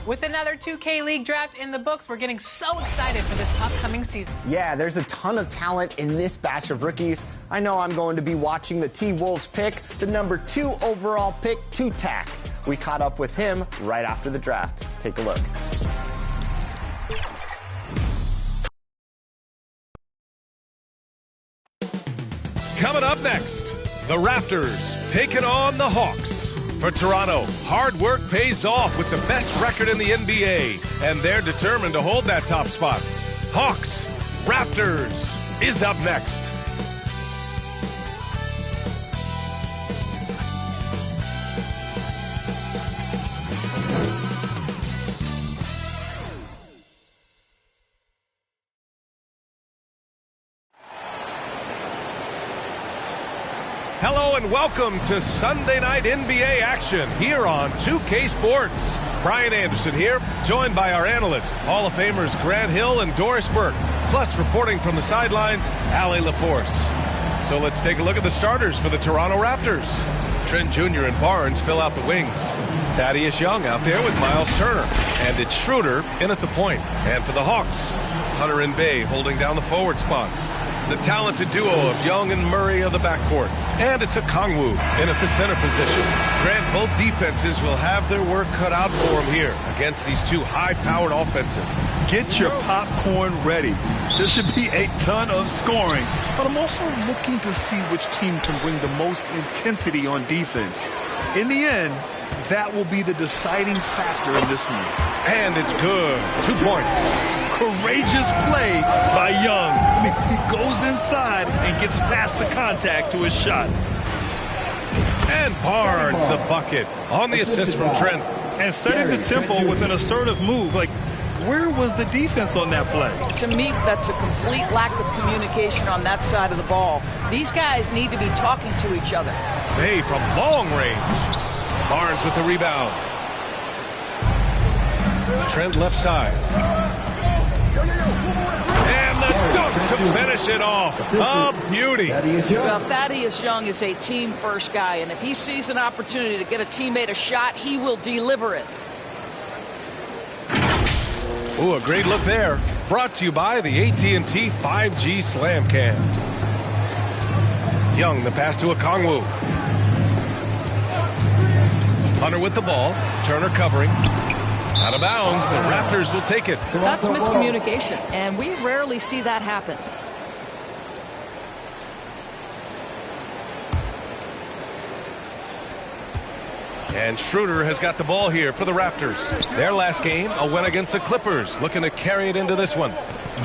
With another 2K League draft in the books, we're getting so excited for this upcoming season. Yeah, there's a ton of talent in this batch of rookies. I know I'm going to be watching the T-Wolves pick the number 2 overall pick, Tutak. We caught up with him right after the draft. Take a look. Coming up next, the Raptors taking on the Hawks. For Toronto, hard work pays off with the best record in the NBA, and they're determined to hold that top spot. Hawks, Raptors is up next. Hello and welcome to Sunday Night NBA action here on 2K Sports. Brian Anderson here, joined by our analysts, Hall of Famers Grant Hill and Doris Burke, plus reporting from the sidelines, Allie LaForce. So let's take a look at the starters for the Toronto Raptors. Trent Jr. and Barnes fill out the wings. Thaddeus Young out there with Miles Turner. And it's Schroeder in at the point. And for the Hawks, Hunter and Bay holding down the forward spots. The talented duo of Young and Murray of the backcourt. And it's a Kongwu in at the center position. Grant, both defenses will have their work cut out for them here against these two high-powered offenses. Get your popcorn ready. There should be a ton of scoring. But I'm also looking to see which team can bring the most intensity on defense. In the end, that will be the deciding factor in this one. And it's good. 2 points. Courageous play by Young. I mean, he goes inside and gets past the contact to his shot. And Barnes the bucket on the assist from Trent. And setting the tempo with an assertive move. Like, where was the defense on that play? To me, that's a complete lack of communication on that side of the ball. These guys need to be talking to each other. Bay from long range. Barnes with the rebound. Trent left side. And the dunk to finish it off. A beauty. Well, Thaddeus Young is a team-first guy, and if he sees an opportunity to get a teammate a shot, he will deliver it. Ooh, a great look there. Brought to you by the AT&T 5G Slam Cam. Young, the pass to Okongwu. Hunter with the ball. Turner covering. Out of bounds. The Raptors will take it. That's miscommunication, and we rarely see that happen. And Schroeder has got the ball here for the Raptors. Their last game, a win against the Clippers, looking to carry it into this one.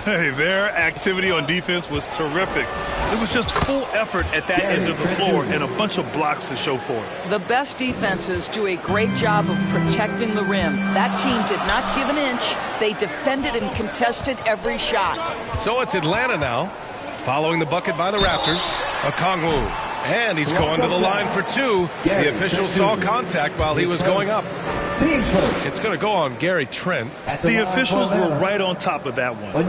Hey, their activity on defense was terrific. It was just full effort at that end of the floor and a bunch of blocks to show for it. The best defenses do a great job of protecting the rim. That team did not give an inch. They defended and contested every shot. So it's Atlanta now, following the bucket by the Raptors. Okongwu. And he's going to the line for 2. The official saw contact while he was going up. It's going to go on Gary Trent. The officials were right on top of that one.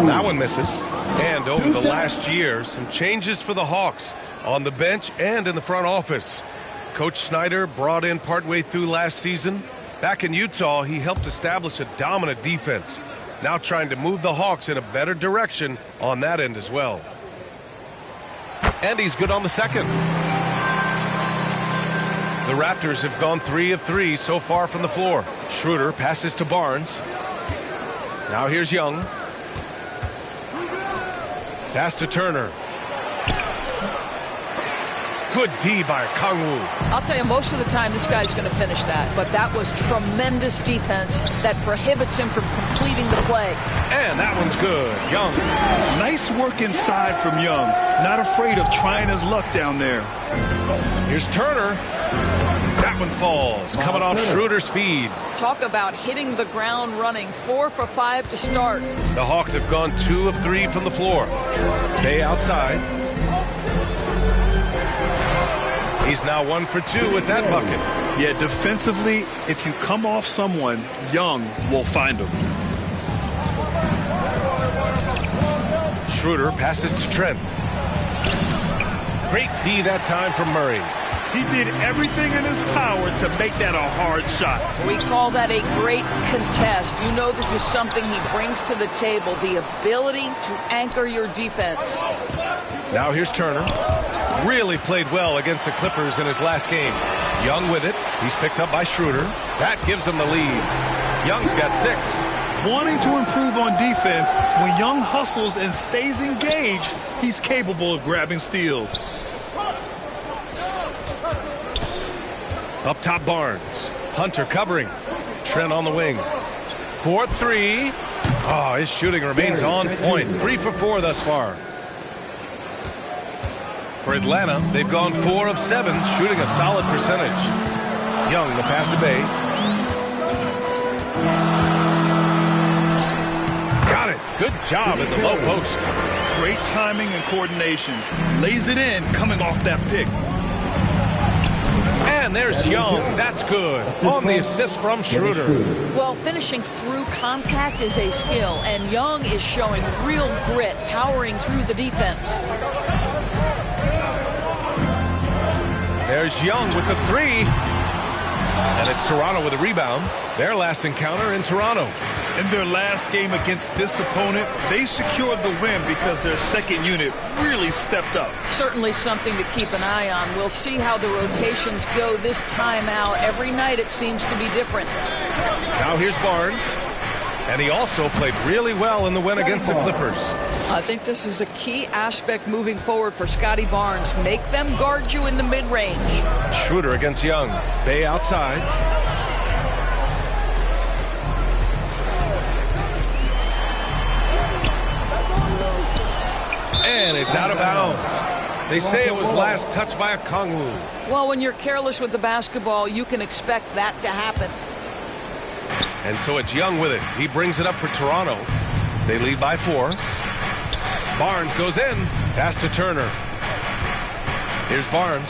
That one misses. And over the last year, some changes for the Hawks on the bench and in the front office. Coach Snyder brought in partway through last season. Back in Utah, he helped establish a dominant defense. Now trying to move the Hawks in a better direction on that end as well. And he's good on the second. The Raptors have gone 3 of 3 so far from the floor. Schroeder passes to Barnes. Now here's Young. Pass to Turner. Good D by Kongwu. I'll tell you, most of the time this guy's going to finish that. But that was tremendous defense that prohibits him from completing the play. And that one's good. Young. Nice work inside from Young. Not afraid of trying his luck down there. Here's Turner. That one falls. Coming off Schroeder's feed. Talk about hitting the ground running. 4 for 5 to start. The Hawks have gone 2 of 3 from the floor. Bay outside. He's now 1 for 2 with that bucket. Yeah, defensively, if you come off someone, Young will find him. Schroeder passes to Trent. Great D that time from Murray. He did everything in his power to make that a hard shot. We call that a great contest. You know this is something he brings to the table, the ability to anchor your defense. Now here's Turner. Really played well against the Clippers in his last game. Young with it. He's picked up by Schroeder. That gives him the lead. Young's got 6. Wanting to improve on defense, when Young hustles and stays engaged, he's capable of grabbing steals. Up top, Barnes. Hunter covering. Trent on the wing. 4-3. Oh, his shooting remains on point. 3 for 4 thus far. For Atlanta, they've gone 4 of 7, shooting a solid percentage. Young, the pass to Bay. Got it. Good job in the low post. Great timing and coordination. Lays it in, coming off that pick. And there's Young. That's good. On the assist from Schroeder. Well, finishing through contact is a skill, and Young is showing real grit, powering through the defense. There's Young with the 3. And it's Toronto with a rebound. Their last encounter in Toronto. In their last game against this opponent, they secured the win because their second unit really stepped up. Certainly something to keep an eye on. We'll see how the rotations go this time out. Every night it seems to be different. Now here's Barnes. And he also played really well in the win against the Clippers. I think this is a key aspect moving forward for Scotty Barnes. Make them guard you in the mid-range. Schroeder against Young. Bay outside. And it's out of bounds. They say it was last touched by a Kongwu. Well, when you're careless with the basketball, you can expect that to happen. And so it's Young with it. He brings it up for Toronto. They lead by 4. Barnes goes in. Pass to Turner. Here's Barnes.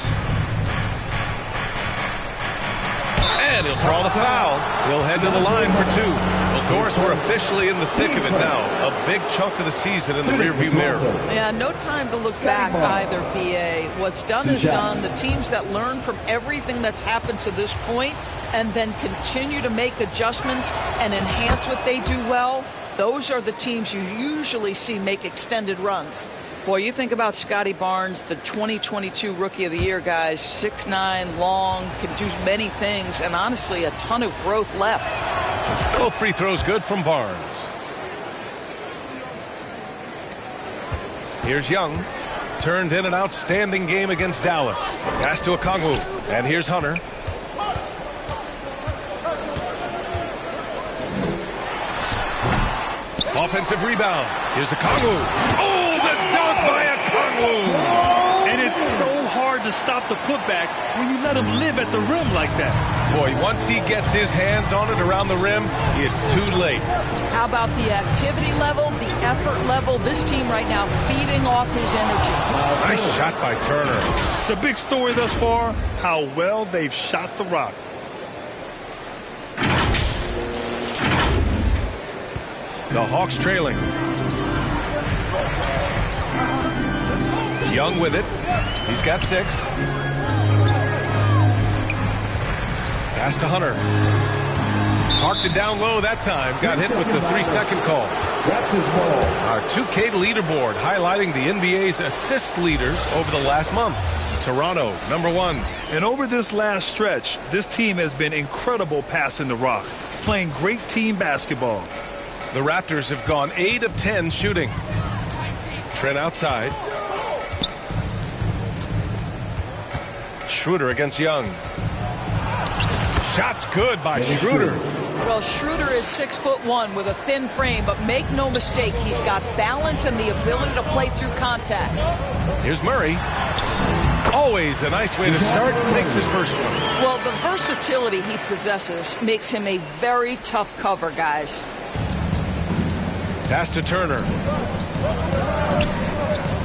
And he'll draw the foul. He'll head to the line for 2. Well, of course, we're officially in the thick of it now. A big chunk of the season in the rearview mirror. Yeah, no time to look back either, PA. What's done is done. The teams that learn from everything that's happened to this point and then continue to make adjustments and enhance what they do well, those are the teams you usually see make extended runs. Boy, you think about Scotty Barnes, the 2022 Rookie of the Year, guys. 6'9", long, can do many things, and honestly, a ton of growth left. Both free throws good from Barnes. Here's Young. Turned in an outstanding game against Dallas. Pass to Okongwu. And here's Hunter. Offensive rebound. Here's Okongwu. Oh, the dunk by Okongwu. And it's so hard to stop the putback when you let him live at the rim like that. Boy, once he gets his hands on it around the rim, it's too late. How about the activity level, the effort level? This team right now feeding off his energy. Nice shot by Turner. The big story thus far, how well they've shot the rock. The Hawks trailing. Young with it. He's got 6. Pass to Hunter. Parked it down low that time. Got hit with the 3-second call. Our 2K leaderboard highlighting the NBA's assist leaders over the last month. Toronto, number 1. And over this last stretch, this team has been incredible passing the rock, playing great team basketball. The Raptors have gone 8 of 10 shooting. Trent outside. Schroeder against Young. Shot's good by Schroeder. Well, Schroeder is 6'1" with a thin frame, but make no mistake, he's got balance and the ability to play through contact. Here's Murray. Always a nice way to start. Makes his first one. Well, the versatility he possesses makes him a very tough cover, guys. Pass to Turner.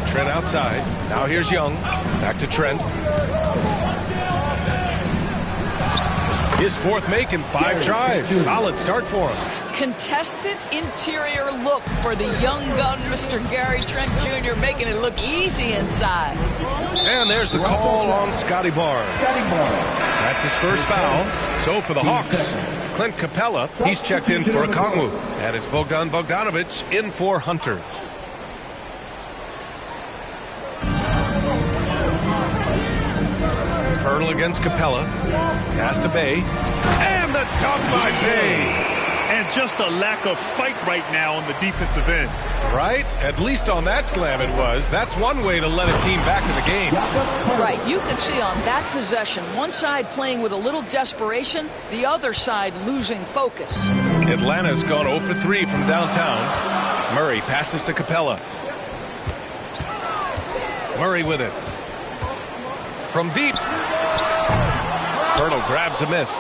Trent outside. Now here's Young. Back to Trent. His 4th make in 5 drives. Solid start for him. Contested interior look for the young gun, Mr. Gary Trent Jr., making it look easy inside. And there's the call on Scotty Barnes. That's his first foul. So for the Hawks, Clint Capella, he's checked in for Okongwu. And it's Bogdan Bogdanovic in for Hunter. Hurdle against Capella. Pass to Bay. And the dunk by Bay. And just a lack of fight right now on the defensive end. Right? At least on that slam it was. That's one way to let a team back in the game. Right. You can see on that possession, one side playing with a little desperation, the other side losing focus. Atlanta's gone 0 for 3 from downtown. Murray passes to Capella. Murray with it. From deep. Hurdle grabs a miss.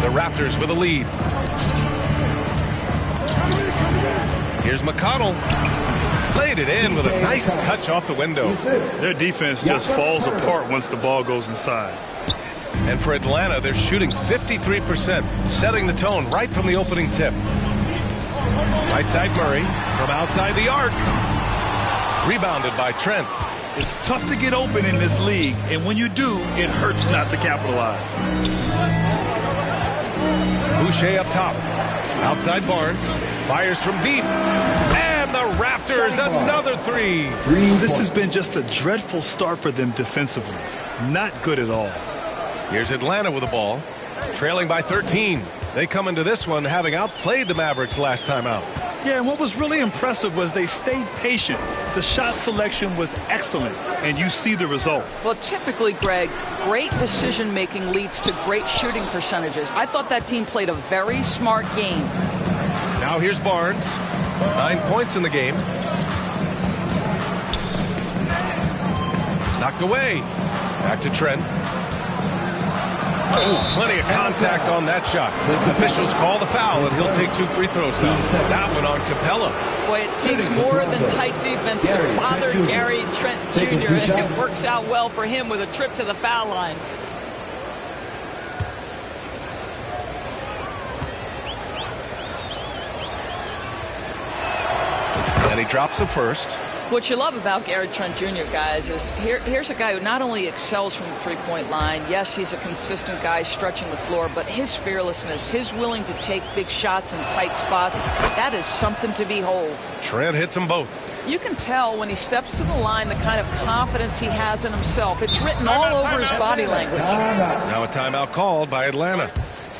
The Raptors with a lead. Here's McConnell. Laid it in with a nice touch off the window. Their defense just falls apart once the ball goes inside. And for Atlanta, they're shooting 53%, setting the tone right from the opening tip. Right side Murray from outside the arc. Rebounded by Trent. It's tough to get open in this league, and when you do, it hurts not to capitalize. Boucher up top. Outside Barnes. Fires from deep. And the Raptors, another three. This has been just a dreadful start for them defensively. Not good at all. Here's Atlanta with the ball. Trailing by 13. They come into this one having outplayed the Mavericks last time out. Yeah, and what was really impressive was they stayed patient. The shot selection was excellent, and you see the result. Well, typically, Greg, great decision-making leads to great shooting percentages. I thought that team played a very smart game. Now here's Barnes. 9 points in the game. Knocked away. Back to Trent. Oh, plenty of contact on that shot. Officials call the foul, and he'll take 2 free throws now. That one on Capella. Boy, it takes more than tight defense to bother Gary Trent Jr., and it works out well for him with a trip to the foul line. And he drops the first. What you love about Gary Trent Jr., guys, is here's a guy who not only excels from the three-point line. Yes, he's a consistent guy stretching the floor, but his fearlessness, his willing to take big shots in tight spots, that is something to behold. Trent hits them both. You can tell when he steps to the line the kind of confidence he has in himself. It's written all over his body language. Now a timeout called by Atlanta.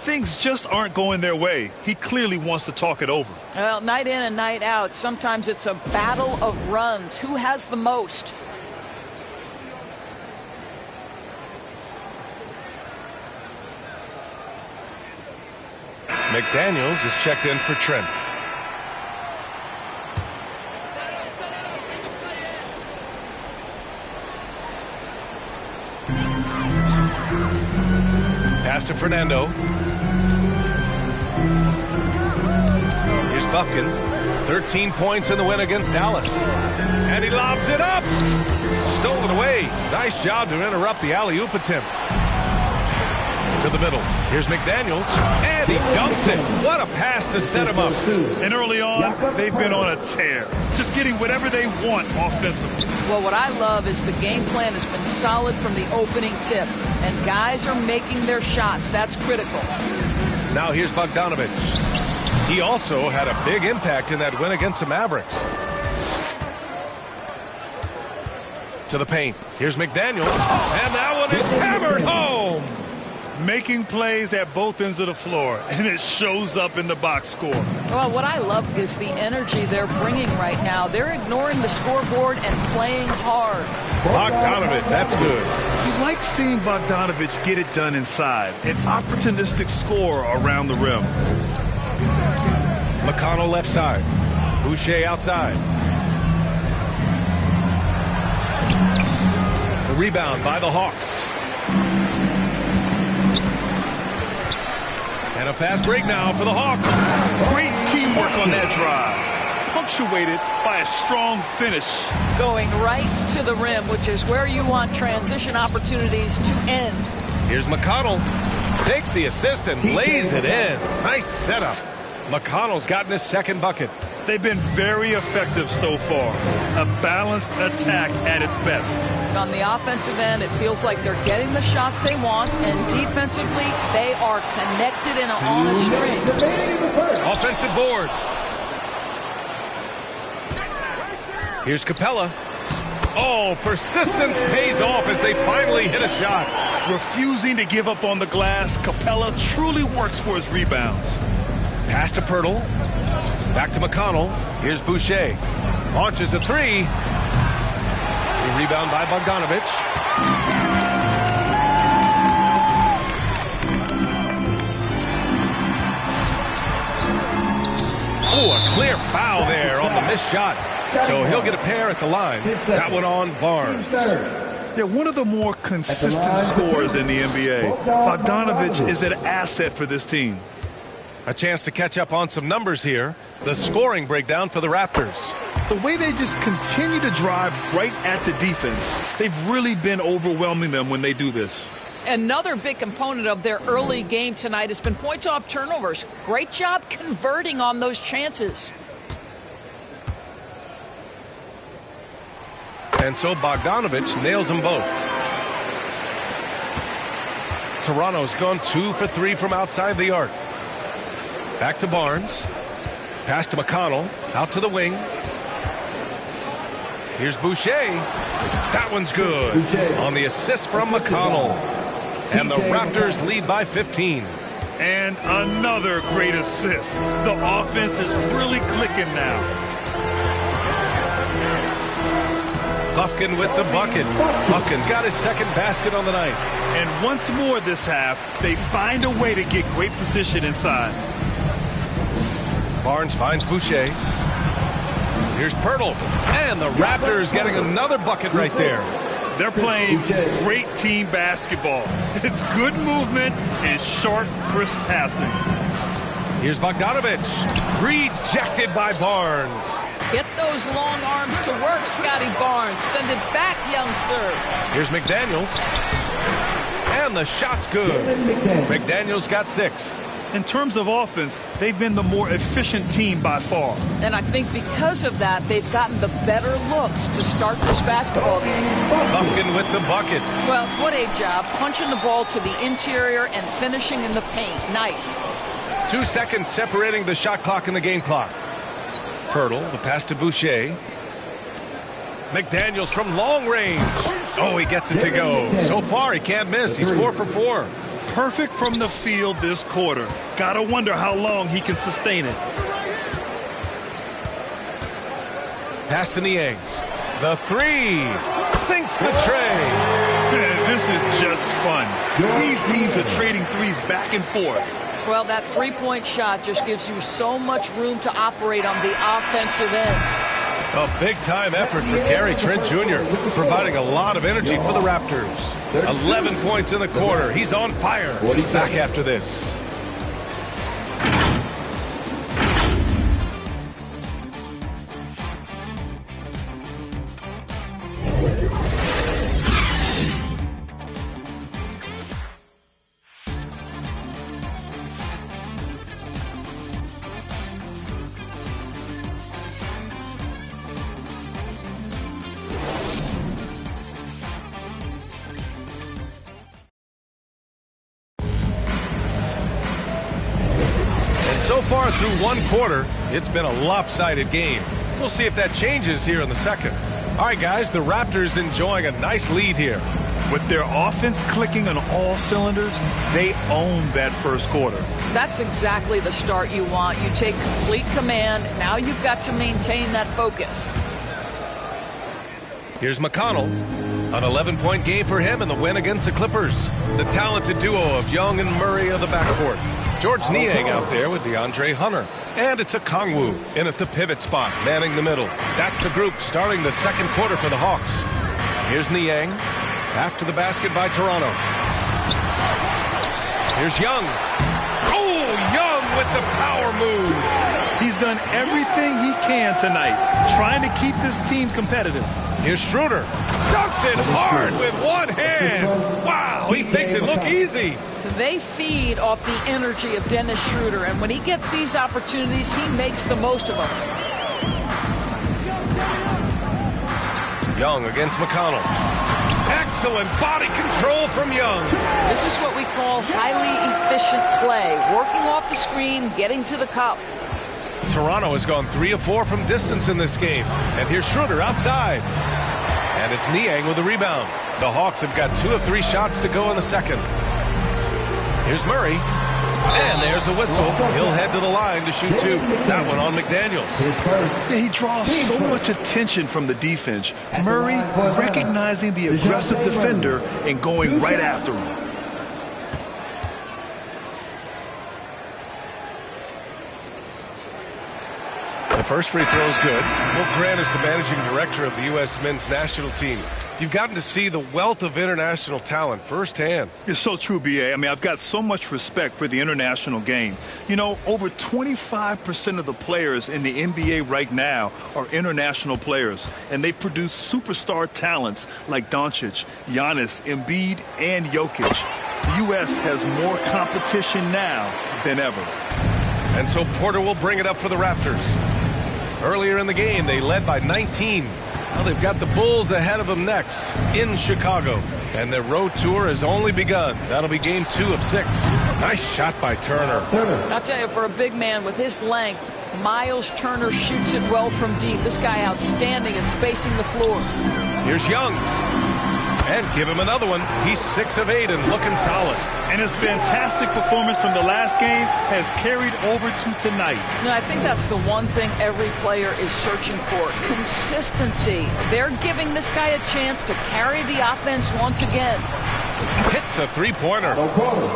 Things just aren't going their way. He clearly wants to talk it over. Well, night in and night out, sometimes it's a battle of runs. Who has the most? McDaniels is checked in for Trent. Pass to Fernando. Here's Buffkin. 13 points in the win against Dallas. And he lobs it up. Stole it away. Nice job to interrupt the alley-oop attempt. To the middle. Here's McDaniels. And he dunks it. What a pass to set him up. And early on, they've been on a tear. Just getting whatever they want offensively. Well, what I love is the game plan has been solid from the opening tip. And guys are making their shots. That's critical. Now here's Bogdanovic. He also had a big impact in that win against the Mavericks. To the paint. Here's McDaniels. And that one is hammered home. Making plays at both ends of the floor, and it shows up in the box score. Well, what I love is the energy they're bringing right now. They're ignoring the scoreboard and playing hard. Bogdanovic, that's good. You like seeing Bogdanovic get it done inside. An opportunistic score around the rim. McConnell left side. Boucher outside. The rebound by the Hawks. And a fast break now for the Hawks. Great teamwork on that drive. Punctuated by a strong finish. Going right to the rim, which is where you want transition opportunities to end. Here's McConnell. Takes the assist and lays it in. Nice setup. McConnell's gotten his second bucket. They've been very effective so far. A balanced attack at its best. On the offensive end, it feels like they're getting the shots they want, and defensively, they are connected and on a string. Offensive board. Here's Capella. Oh, persistence pays off as they finally hit a shot. Refusing to give up on the glass, Capella truly works for his rebounds. Pass to Pirtle. Back to McConnell. Here's Boucher. Launches a three. A rebound by Bogdanovich. Oh, a clear foul there on the missed shot. So he'll get a pair at the line. That one on Barnes. Yeah, one of the more consistent scorers in the NBA. Bogdanovich is an asset for this team. A chance to catch up on some numbers here. The scoring breakdown for the Raptors. The way they just continue to drive right at the defense, they've really been overwhelming them when they do this. Another big component of their early game tonight has been points off turnovers. Great job converting on those chances. And so Bogdanovich nails them both. Toronto's gone 2 for 3 from outside the arc. Back to Barnes. Pass to McConnell. Out to the wing. Here's Boucher. That one's good. On the assist from McConnell. And the Raptors lead by 15. And another great assist. The offense is really clicking now. Buffkin with the bucket. Buffkin's got his second basket on the night. And once more this half, they find a way to get great position inside. Barnes finds Boucher. Here's Pirtle. And the Raptors getting another bucket right there. They're playing great team basketball. It's good movement and sharp, crisp passing. Here's Bogdanovich. Rejected by Barnes. Get those long arms to work, Scotty Barnes. Send it back, young sir. Here's McDaniels. And the shot's good. McDaniels got 6. In terms of offense, they've been the more efficient team by far. And I think because of that, they've gotten the better looks to start this basketball game. Buffkin with the bucket. Well, what a job. Punching the ball to the interior and finishing in the paint. Nice. 2 seconds separating the shot clock and the game clock. Pirtle, the pass to Boucher. McDaniels from long range. Oh, he gets it to go. So far, he can't miss. He's 4 for 4. Perfect from the field this quarter. Gotta wonder how long he can sustain it. Pass to Niang. The three. Sinks the tray. Man, this is just fun. These teams are trading threes back and forth. Well, that three-point shot just gives you so much room to operate on the offensive end. A big-time effort for Gary Trent Jr., providing a lot of energy for the Raptors. 11 points in the quarter. He's on fire. Back after this. So far through one quarter, it's been a lopsided game. We'll see if that changes here in the second. All right, guys, the Raptors enjoying a nice lead here. With their offense clicking on all cylinders, they own that first quarter. That's exactly the start you want. You take complete command. Now you've got to maintain that focus. Here's McConnell. An 11-point game for him in the win against the Clippers. The talented duo of Young and Murray of the backcourt. George Niang out there with DeAndre Hunter. And it's a Kongwu in at the pivot spot, manning the middle. That's the group starting the second quarter for the Hawks. Here's Niang. After the basket by Toronto. Here's Young. Oh, Young with the power move. He's done everything he can tonight, trying to keep this team competitive. Here's Schroeder. Dunks it hard with one hand. Wow, he makes it look easy. They feed off the energy of Dennis Schroeder, and when he gets these opportunities, he makes the most of them. Young against McConnell. Excellent body control from Young. This is what we call highly efficient play, working off the screen, getting to the cup. Toronto has gone 3 of 4 from distance in this game. And here's Schroeder outside. And it's Niang with the rebound. The Hawks have got 2 of 3 shots to go in the second. Here's Murray. And there's a whistle. He'll head to the line to shoot 2. That one on McDaniels. Yeah, he draws so much attention from the defense. Murray recognizing the aggressive defender and going right after him. The first free throw is good. Will Grant is the managing director of the U.S. men's national team. You've gotten to see the wealth of international talent firsthand. It's so true, B.A. I mean, I've got so much respect for the international game. You know, over 25% of the players in the NBA right now are international players, and they've produced superstar talents like Doncic, Giannis, Embiid, and Jokic. The U.S. has more competition now than ever. And so Porter will bring it up for the Raptors. Earlier in the game, they led by 19. Now they've got the Bulls ahead of them next in Chicago. And their road tour has only begun. That'll be game 2 of 6. Nice shot by Turner. I'll tell you, for a big man with his length, Miles Turner shoots it well from deep. This guy outstanding at spacing the floor. Here's Young. And give him another one. He's 6 of 8 and looking solid. And his fantastic performance from the last game has carried over to tonight. You know, I think that's the one thing every player is searching for. Consistency. They're giving this guy a chance to carry the offense once again. Hits a three-pointer.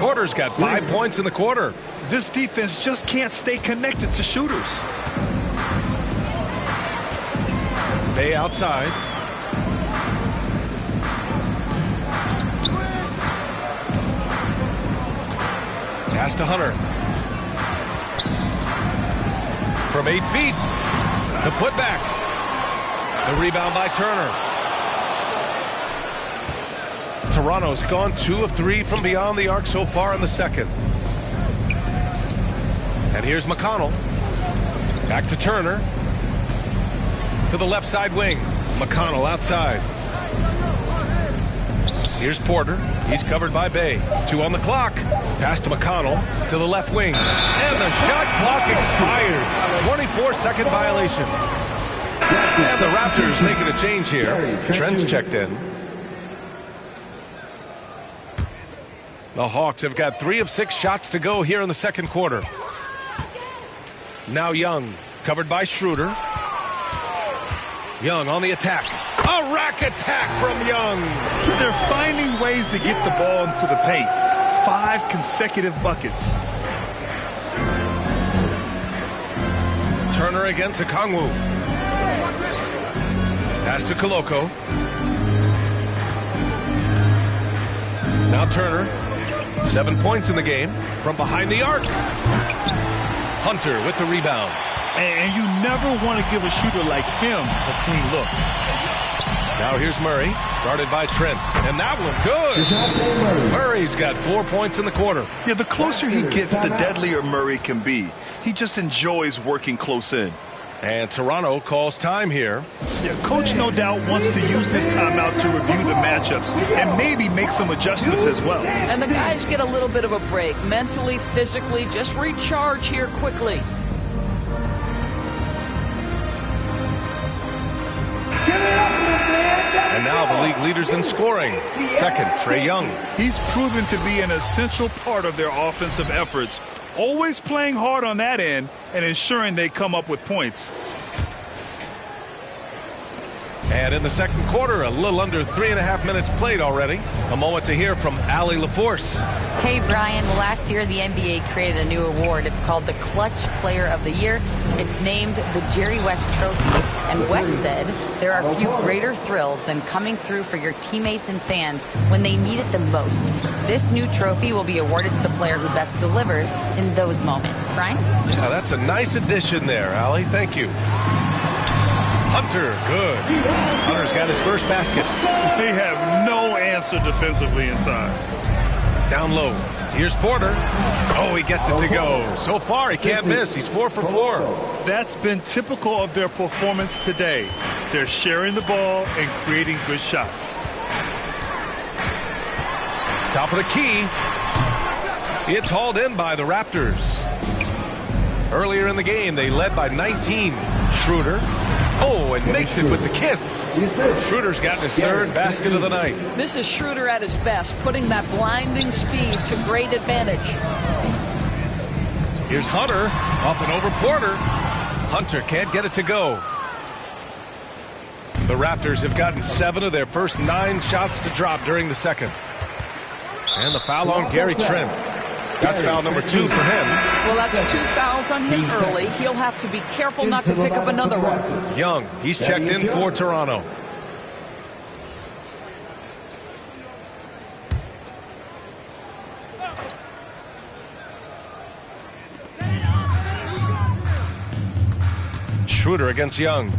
Porter's got 5 points in the quarter. This defense just can't stay connected to shooters. Bay outside. Pass to Hunter. From 8 feet. The putback. The rebound by Turner. Toronto's gone 2 of 3 from beyond the arc so far in the second. And here's McConnell. Back to Turner. To the left side wing. McConnell outside. Here's Porter. He's covered by Bay. 2 on the clock. Pass to McConnell to the left wing. And the shot clock expired. 24-second violation. And the Raptors making a change here. Trent's checked in. The Hawks have got 3 of 6 shots to go here in the second quarter. Now Young, covered by Schroeder. Young on the attack. A rack attack from Young. They're finding ways to get the ball into the paint. 5 consecutive buckets. Turner against Okongwu. Pass to Koloko. Now Turner. 7 points in the game from behind the arc. Hunter with the rebound. And you never want to give a shooter like him a clean look. Now here's Murray, guarded by Trent. And that one, good. Murray's got 4 points in the quarter. Yeah, the closer he gets, the deadlier Murray can be. He just enjoys working close in. And Toronto calls time here. Yeah, coach no doubt wants to use this timeout to review the matchups and maybe make some adjustments as well. And the guys get a little bit of a break. Mentally, physically, just recharge here quickly. And now the league leaders in scoring. Second, Trae Young. He's proven to be an essential part of their offensive efforts, always playing hard on that end and ensuring they come up with points. And in the second quarter, a little under 3.5 minutes played already. A moment to hear from Allie LaForce. Hey, Brian. Last year, the NBA created a new award. It's called the Clutch Player of the Year. It's named the Jerry West Trophy. And West said, there are few greater thrills than coming through for your teammates and fans when they need it the most. This new trophy will be awarded to the player who best delivers in those moments. Brian? Yeah, that's a nice addition there, Allie. Thank you. Hunter, good. Hunter's got his first basket. They have no answer defensively inside. Down low. Here's Porter. Oh, he gets it to go. So far, he can't miss. He's 4 for 4. That's been typical of their performance today. They're sharing the ball and creating good shots. Top of the key. It's hauled in by the Raptors. Earlier in the game, they led by 19. Schroeder. Oh, and makes it with the kiss. Schroeder's gotten his third basket of the night. This is Schroeder at his best, putting that blinding speed to great advantage. Here's Hunter, up and over Porter. Hunter can't get it to go. The Raptors have gotten 7 of their first 9 shots to drop during the second. And the foul on Gary Trent. That's foul number 2 for him. Well, that's 2 fouls on him early. He'll have to be careful not to pick up another one. Young, he's checked in for Toronto. Schroeder against Young.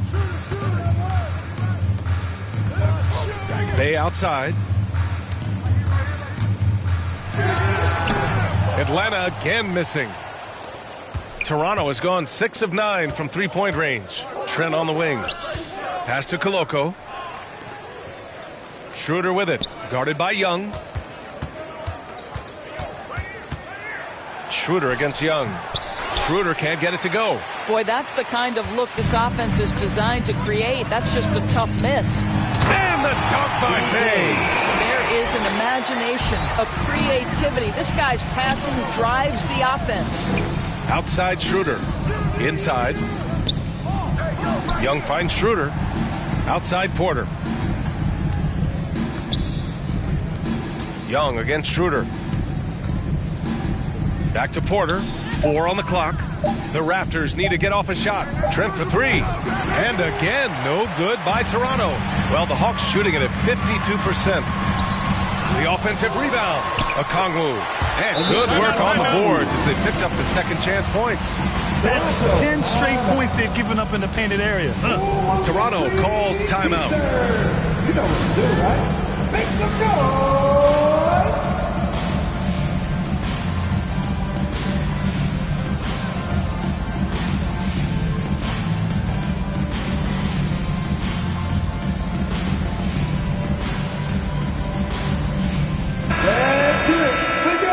Bay outside. Atlanta again missing. Toronto has gone 6 of 9 from three-point range. Trent on the wing. Pass to Koloko. Schroeder with it. Guarded by Young. Schroeder against Young. Schroeder can't get it to go. Boy, that's the kind of look this offense is designed to create. That's just a tough miss. And the dunk by Bay. There is an imagination, a creativity. This guy's passing drives the offense. Outside Schroeder. Inside. Young finds Schroeder. Outside Porter. Young against Schroeder. Back to Porter. 4 on the clock. The Raptors need to get off a shot. Trent for 3. And again, no good by Toronto. Well, the Hawks shooting it at 52%. The offensive rebound. Okongwu. And good work on the boards as they picked up the second chance points. That's 10 straight points they've given up in the painted area. Toronto calls timeout. You know what to do, right? Make some noise!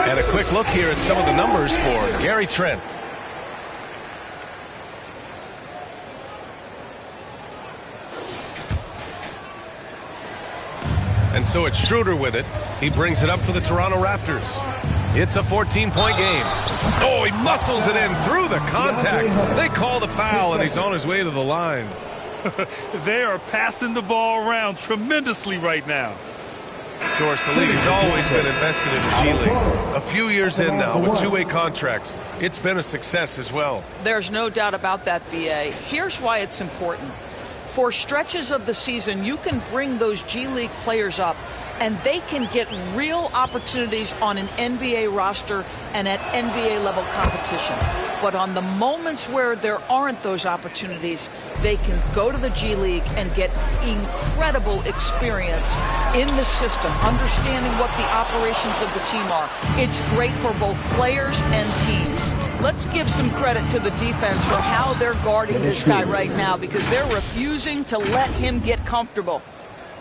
And a quick look here at some of the numbers for Gary Trent. And so it's Schroeder with it. He brings it up for the Toronto Raptors. It's a 14-point game. Oh, he muscles it in through the contact. They call the foul, and he's on his way to the line. They are passing the ball around tremendously right now. Of course, the league has always been invested in the G League. A few years in now with two-way contracts. It's been a success as well. There's no doubt about that, BA. Here's why it's important. For stretches of the season, you can bring those G League players up, and they can get real opportunities on an NBA roster and at NBA level competition. But on the moments where there aren't those opportunities, they can go to the G League and get incredible experience in the system, understanding what the operations of the team are. It's great for both players and teams. Let's give some credit to the defense for how they're guarding this guy right now, because they're refusing to let him get comfortable.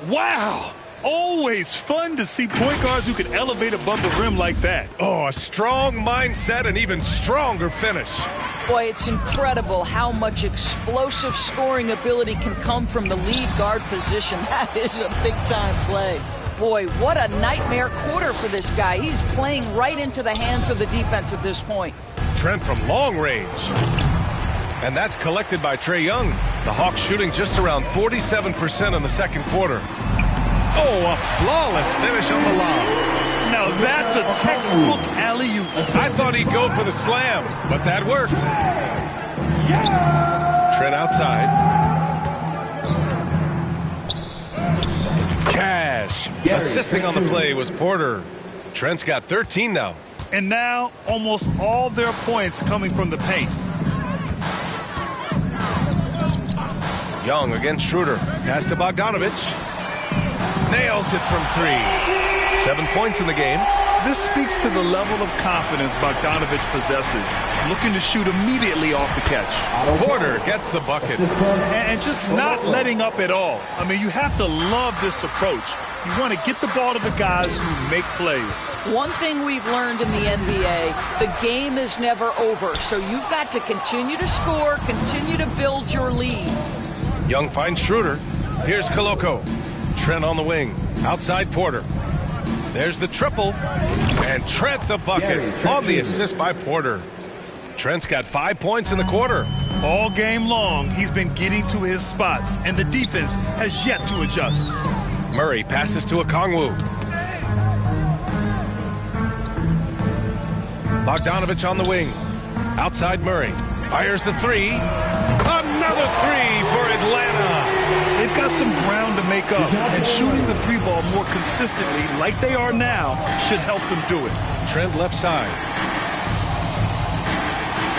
Wow! Always fun to see point guards who can elevate above the rim like that. Oh, a strong mindset and even stronger finish. Boy, it's incredible how much explosive scoring ability can come from the lead guard position. That is a big-time play. Boy, what a nightmare quarter for this guy. He's playing right into the hands of the defense at this point. Trent from long range. And that's collected by Trae Young. The Hawks shooting just around 47% in the second quarter. Oh, a flawless finish on the lob. Now that's a textbook alley-oop. I thought he'd go for the slam, but that worked. Trent outside. Cash. Assisting on the play was Porter. Trent's got 13 now. And now almost all their points coming from the paint. Young against Schroeder. Pass to Bogdanovich. Nails it from 3. 7 points in the game. This speaks to the level of confidence Bogdanovich possesses. Looking to shoot immediately off the catch. Porter gets the bucket. And just not letting up at all. I mean, you have to love this approach. You want to get the ball to the guys who make plays. One thing we've learned in the NBA, the game is never over. So you've got to continue to score, continue to build your lead. Young finds Schroeder. Here's Koloko. Trent on the wing. Outside Porter. There's the triple. And Trent the bucket on the assist by Porter. Trent's got 5 points in the quarter. All game long, he's been getting to his spots, and the defense has yet to adjust. Murray passes to Okongwu. Bogdanovich on the wing. Outside Murray. Fires the 3. Another 3 for Atlanta. They've got some ground to make up, and shooting the 3-ball more consistently like they are now should help them do it. Trent left side.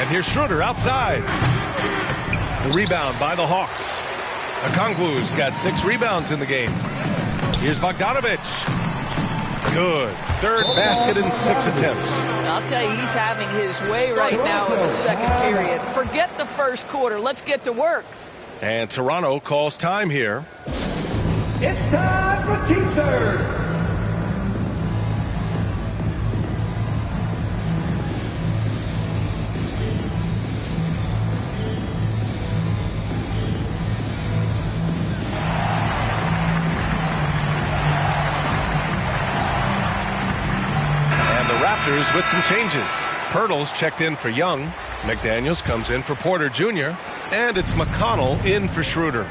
And here's Schroeder outside. The rebound by the Hawks. Okongwu's got 6 rebounds in the game. Here's Bogdanovich. Good. Third basket in 6 attempts. I'll tell you, he's having his way right now in the second period. Forget the first quarter. Let's get to work. And Toronto calls time here. It's time for teasers. Raptors with some changes. Pirtle's checked in for Young. McDaniels comes in for Porter Jr. And it's McConnell in for Schroeder.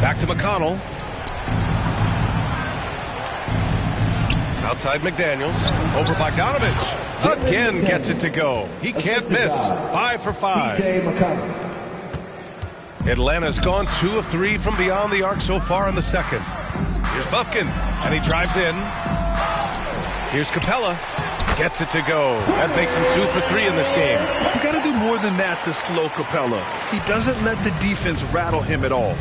Back to McConnell. Outside McDaniels. Over Bogdanovich. Again gets it to go. He can't miss. 5 for 5. Atlanta's gone 2 of 3 from beyond the arc so far in the second. Here's Bufkin. And he drives in. Here's Capella. Gets it to go. That makes him 2 for 3 in this game. You got to do more than that to slow Capella. He doesn't let the defense rattle him at all.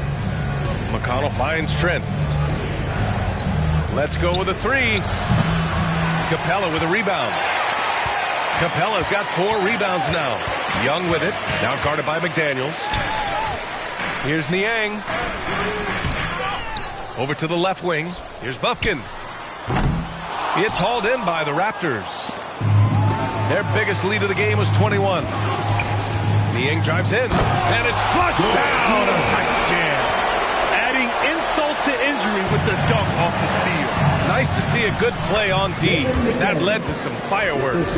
McConnell finds Trent. Let's go with a 3. Capella with a rebound. Capella's got 4 rebounds now. Young with it. Now guarded by McDaniels. Here's Niang. Over to the left wing. Here's Bufkin. It's hauled in by the Raptors. Their biggest lead of the game was 21. Niang drives in, and it's flushed down. A nice jam. Adding insult to injury with the dunk off the steal. Nice to see a good play on D. That led to some fireworks.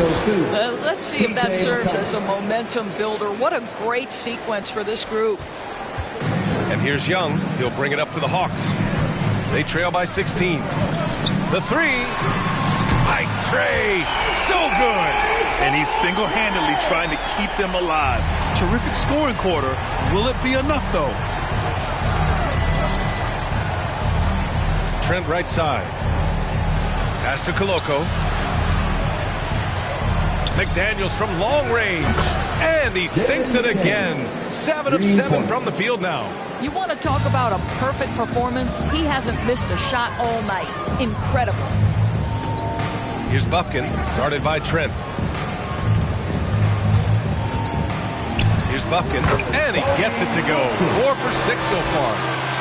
Let's see if that serves as a momentum builder. What a great sequence for this group. And here's Young. He'll bring it up for the Hawks. They trail by 16. The 3. Nice tray. So good. And he's single-handedly trying to keep them alive. Terrific scoring quarter. Will it be enough, though? Trent right side. Pass to Koloko. McDaniels from long range. And he sinks it again. 7 of 7 from the field now. You want to talk about a perfect performance? He hasn't missed a shot all night. Incredible. Here's Bufkin, guarded by Trent. Here's Bufkin, and he gets it to go. 4 for 6 so far.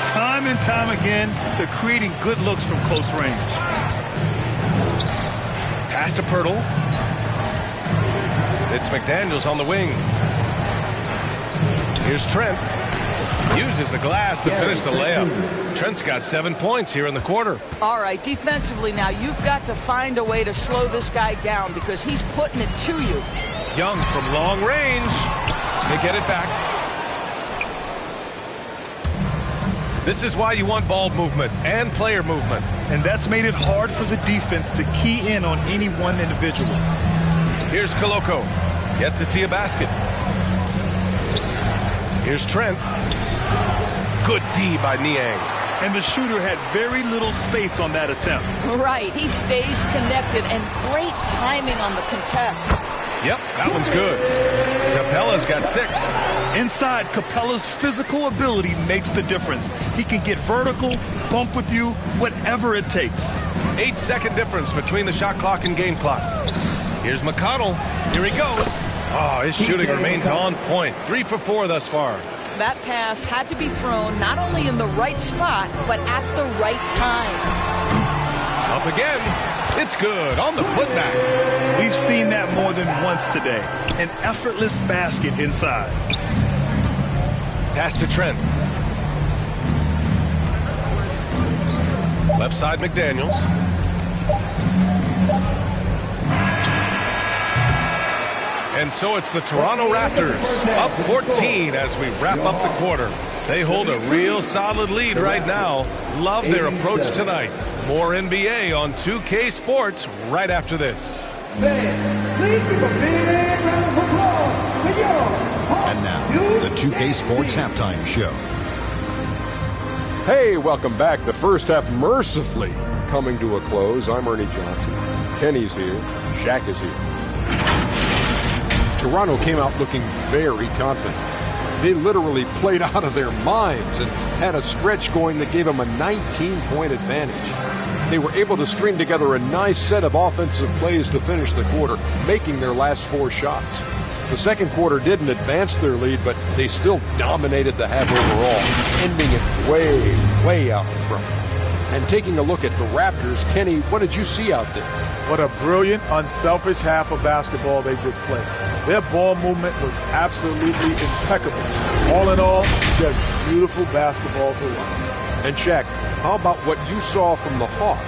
Time and time again, they're creating good looks from close range. Pass to Pirtle. It's McDaniels on the wing. Here's Trent. Uses the glass to finish the layup. Trent's got 7 points here in the quarter. All right, defensively now, you've got to find a way to slow this guy down because he's putting it to you. Young from long range. They get it back. This is why you want ball movement and player movement. And that's made it hard for the defense to key in on any one individual. Here's Koloko. Yet to see a basket. Here's Trent. Good D by Niang. And the shooter had very little space on that attempt. Right. He stays connected, and great timing on the contest. Yep, that one's good. Capella's got 6. Inside, Capella's physical ability makes the difference. He can get vertical, bump with you, whatever it takes. 8-second difference between the shot clock and game clock. Here's McConnell. Here he goes. Oh, his shooting remains on point. 3 for 4 thus far. That pass had to be thrown not only in the right spot, but at the right time. Up again. It's good on the putback. We've seen that more than once today. An effortless basket inside. Pass to Trent. Left side McDaniels. And so it's the Toronto Raptors up 14 as we wrap up the quarter. They hold a real solid lead right now. Love their approach tonight. More NBA on 2K Sports right after this. Fans, please give a big round of applause for your And now, the 2K Sports Halftime Show. Hey, welcome back. The first half mercifully coming to a close. I'm Ernie Johnson. Kenny's here. Shaq is here. Toronto came out looking very confident. They literally played out of their minds and had a stretch going that gave them a 19-point advantage. They were able to string together a nice set of offensive plays to finish the quarter, making their last 4 shots. The second quarter didn't advance their lead, but they still dominated the half overall, ending it way out in front. And taking a look at the Raptors, Kenny, what did you see out there? What a brilliant, unselfish half of basketball they just played. Their ball movement was absolutely impeccable. All in all, just beautiful basketball to watch. And Shaq, how about what you saw from the Hawks?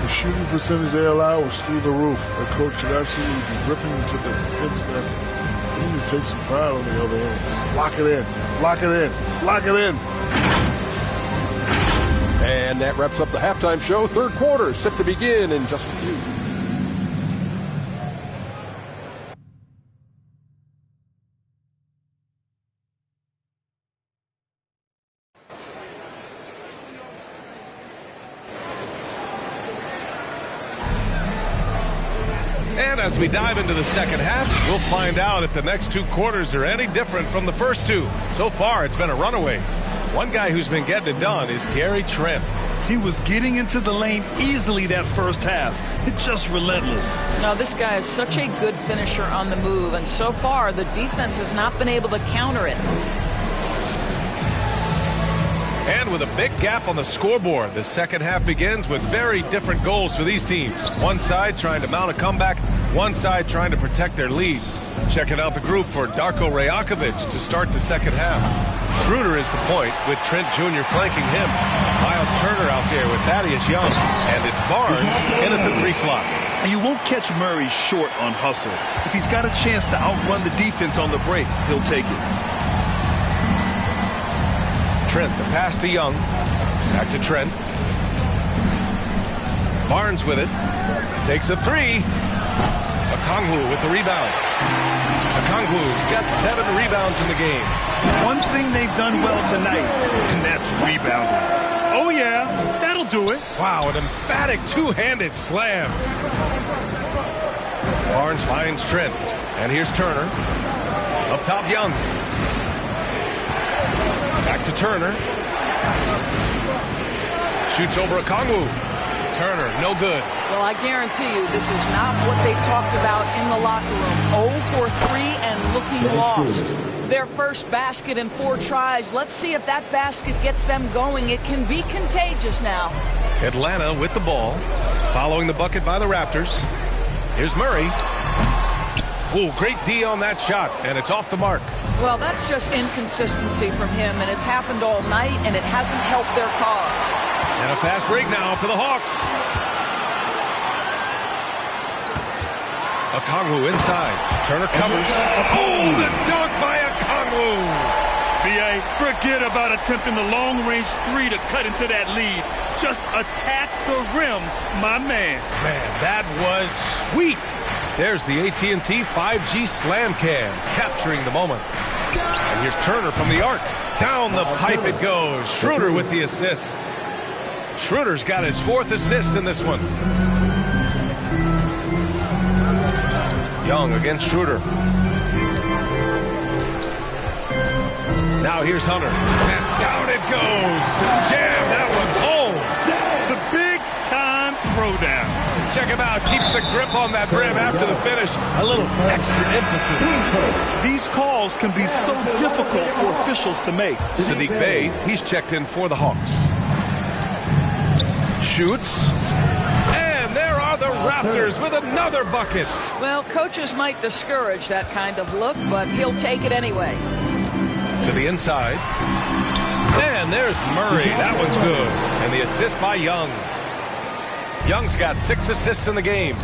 The shooting percentage they allowed was through the roof. The coach should absolutely be ripping into the defensive effort. They need to take some pride on the other end. Just lock it in, lock it in, lock it in. And that wraps up the halftime show. Third quarter set to begin in just a few. And as we dive into the second half, we'll find out if the next 2 quarters are any different from the first 2. So far, it's been a runaway. One guy who's been getting it done is Gary Trent. He was getting into the lane easily that first half. It's just relentless. Now, this guy is such a good finisher on the move, and so far, the defense has not been able to counter it. And with a big gap on the scoreboard, the second half begins with very different goals for these teams. One side trying to mount a comeback, one side trying to protect their lead. Checking out the group for Darko Rajakovic to start the second half. Schroeder is the point with Trent Jr. flanking him. Miles Turner out there with Thaddeus Young. And it's Barnes in at the 3 slot. And you won't catch Murray short on hustle. If he's got a chance to outrun the defense on the break, he'll take it. Trent, the pass to Young. Back to Trent. Barnes with it. Takes a 3. Okongwu with the rebound. Okongwu's got 7 rebounds in the game. One thing they've done well tonight, and that's rebounding. Oh, yeah, that'll do it. Wow, an emphatic 2-handed slam. Barnes finds Trent. And here's Turner. Up top, Young. Back to Turner. Shoots over Okongwu. Turner, no good. Well, I guarantee you this is not what they talked about in the locker room. 0 for 3 and looking lost. Their first basket in 4 tries. Let's see if that basket gets them going. It can be contagious now. Atlanta with the ball. Following the bucket by the Raptors. Here's Murray. Ooh, great D on that shot, and it's off the mark. Well, that's just inconsistency from him, and it's happened all night, and it hasn't helped their cause. And a fast break now for the Hawks. Okongwu inside. Turner covers. Oh, the dunk by Okongwu. Okongwu. B.A., forget about attempting the long-range three to cut into that lead. Just attack the rim, my man. Man, that was sweet. There's the AT&T 5G Slam Cam, capturing the moment. And here's Turner from the arc. Down the pipe it goes. Schroeder with the assist. Schroeder's got his 4th assist in this one. Young against Schroeder. Now here's Hunter. And down it goes. Jam that one home. The big-time throwdown. Check him out. Keeps the grip on that rim after the finish. A little extra emphasis. These calls can be so difficult for officials to make. Sadiq Bey, he's checked in for the Hawks. Shoots. And there are the Raptors with another bucket. Well, coaches might discourage that kind of look, but he'll take it anyway. To the inside. And there's Murray. That one's good. And the assist by Young. Young's got 6 assists in the game.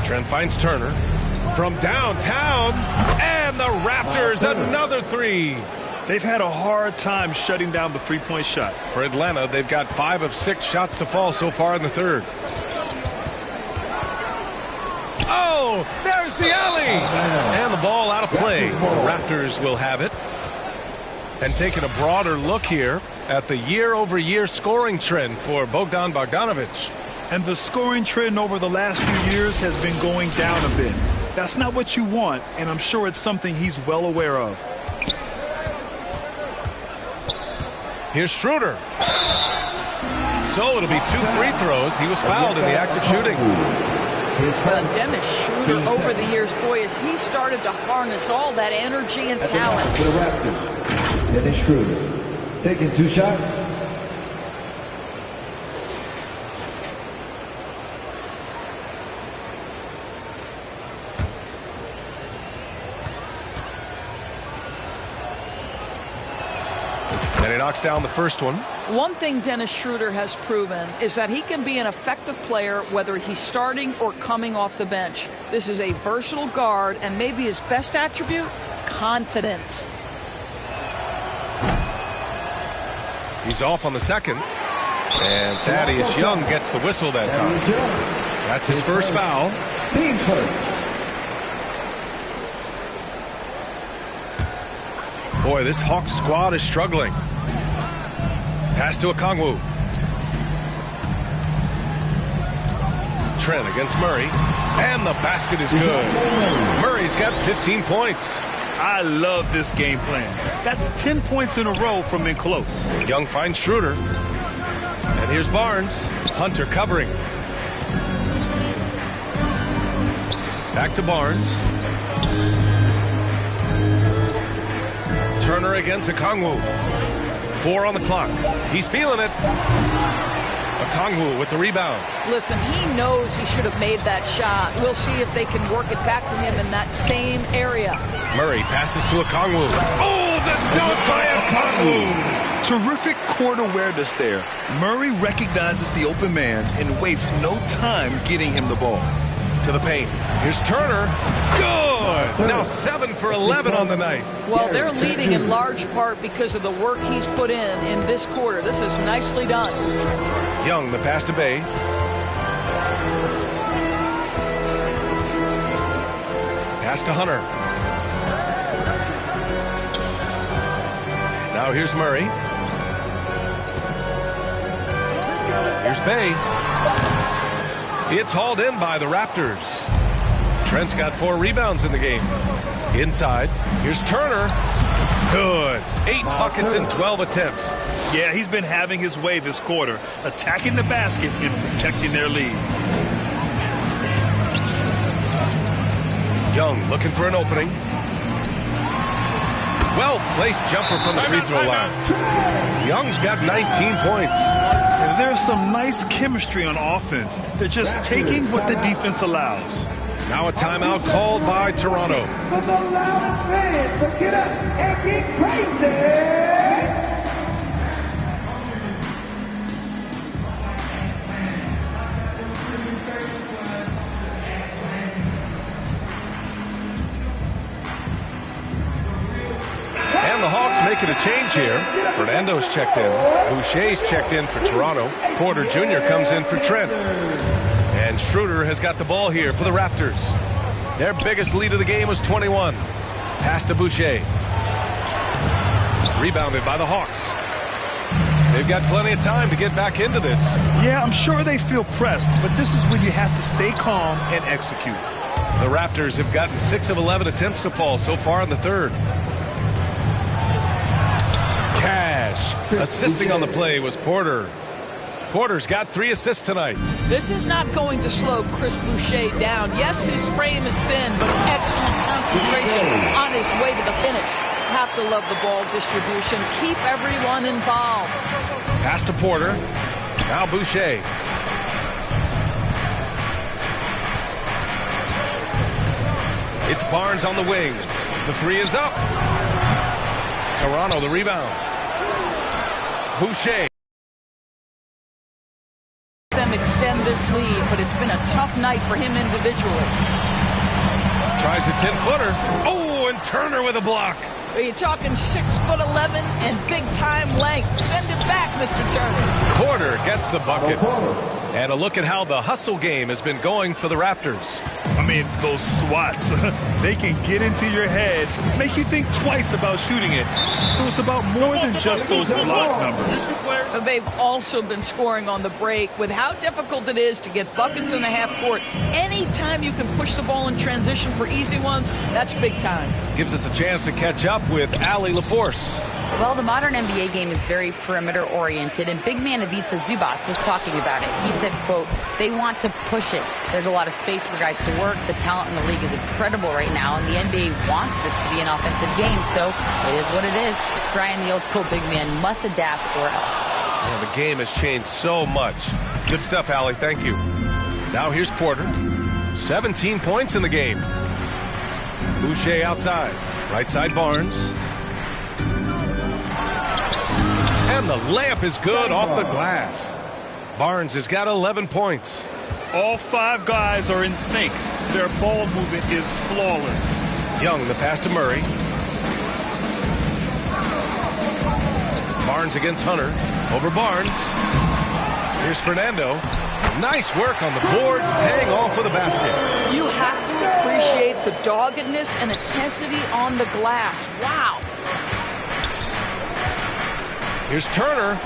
Trent finds Turner from downtown. And the Raptors, another 3. They've had a hard time shutting down the three-point shot. For Atlanta, they've got 5 of 6 shots to fall so far in the third. Oh, there's the alley. And the ball out of play. The Raptors will have it. And taking a broader look here at the year-over-year scoring trend for Bogdan Bogdanovic. And the scoring trend over the last few years has been going down a bit. That's not what you want, and I'm sure it's something he's well aware of. Here's Schroeder. So it'll be 2 free throws. He was fouled in the act of shooting. Dennis Schroeder over the years, boy, as he started to harness all that energy and talent. For the Raptors, Dennis Schroeder taking 2 shots. And he knocks down the first one. One thing Dennis Schroeder has proven is that he can be an effective player whether he's starting or coming off the bench. This is a versatile guard, and maybe his best attribute, confidence. He's off on the second. And Thaddeus Young gets the whistle that time. That's his first foul. Team first. Boy, this Hawks squad is struggling. Pass to Okongwu. Trent against Murray. And the basket is good. Murray's got 15 points. I love this game plan. That's 10 points in a row from in close. Young finds Schroeder. And here's Barnes. Hunter covering. Back to Barnes. Turner against Okongwu. 4 on the clock. He's feeling it. Okongwu with the rebound. Listen, he knows he should have made that shot. We'll see if they can work it back to him in that same area. Murray passes to Okongwu. Oh, the dunk by Okongwu. Terrific court awareness there. Murray recognizes the open man and wastes no time getting him the ball. To the paint. Here's Turner. Good. Now 7 for 11 on the night. Well, they're leading in large part because of the work he's put in this quarter. This is nicely done. Young, the pass to Bey. Pass to Hunter. Now here's Murray. Here's Bey. It's hauled in by the Raptors. Trent's got 4 rebounds in the game. Inside, here's Turner. Good. 8 buckets in 12 attempts. Yeah, he's been having his way this quarter, attacking the basket and protecting their lead. Young looking for an opening. Well-placed jumper from the free throw line. Young's got 19 points. And there's some nice chemistry on offense. They're just taking what the defense allows. Now a timeout called by Toronto. For the loudest fans, so get up and get crazy. making a change here. Fernando's checked in. Boucher's checked in for Toronto. Porter Jr. comes in for Trent. And Schroeder has got the ball here for the Raptors. Their biggest lead of the game was 21. Pass to Boucher. Rebounded by the Hawks. They've got plenty of time to get back into this. Yeah, I'm sure they feel pressed, but this is when you have to stay calm and execute. The Raptors have gotten 6 of 11 attempts to fall so far in the third. Cash assisting on the play was Porter. Porter's got 3 assists tonight. This is not going to slow Chris Boucher down. Yes, his frame is thin, but excellent concentration on his way to the finish. Have to love the ball distribution. Keep everyone involved. Pass to Porter. Now Boucher. It's Barnes on the wing. The 3 is up. Toronto the rebound. Boucher. Them extend this lead, but it's been a tough night for him individually. Tries a 10-footer. Oh, and Turner with a block. Are you talking 6'11" and big-time length? Send it back, Mr. Turner. Porter gets the bucket. And a look at how the hustle game has been going for the Raptors. I mean, those swats, they can get into your head, make you think twice about shooting it. So it's about more than just those block numbers. They've also been scoring on the break with how difficult it is to get buckets in the half court. Anytime you can push the ball in transition for easy ones, that's big time. Gives us a chance to catch up with Allie LaForce. Well, the modern NBA game is very perimeter-oriented, and big man Ivica Zubac was talking about it. He said, quote, they want to push it. There's a lot of space for guys to work. The talent in the league is incredible right now, and the NBA wants this to be an offensive game, so it is what it is. Brian, the old-school big man, must adapt or else. Yeah, the game has changed so much. Good stuff, Allie. Thank you. Now here's Porter. 17 points in the game. Boucher outside. Right side Barnes. And the layup is good off the glass. Barnes has got 11 points. All 5 guys are in sync. Their ball movement is flawless. Young, the pass to Murray. Barnes against Hunter. Over Barnes. Here's Fernando. Nice work on the boards, paying off with a basket. You have to appreciate the doggedness and intensity on the glass. Wow. Here's Turner.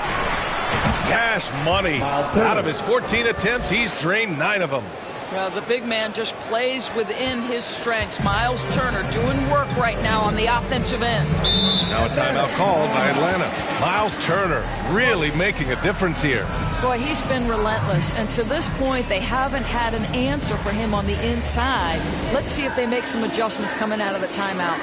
Cash money. Out of his 14 attempts, he's drained 9 of them. Well, the big man just plays within his strengths. Miles Turner doing work right now on the offensive end. Now a timeout called by Atlanta. Miles Turner really making a difference here. Boy, he's been relentless, and to this point, they haven't had an answer for him on the inside. Let's see if they make some adjustments coming out of the timeout.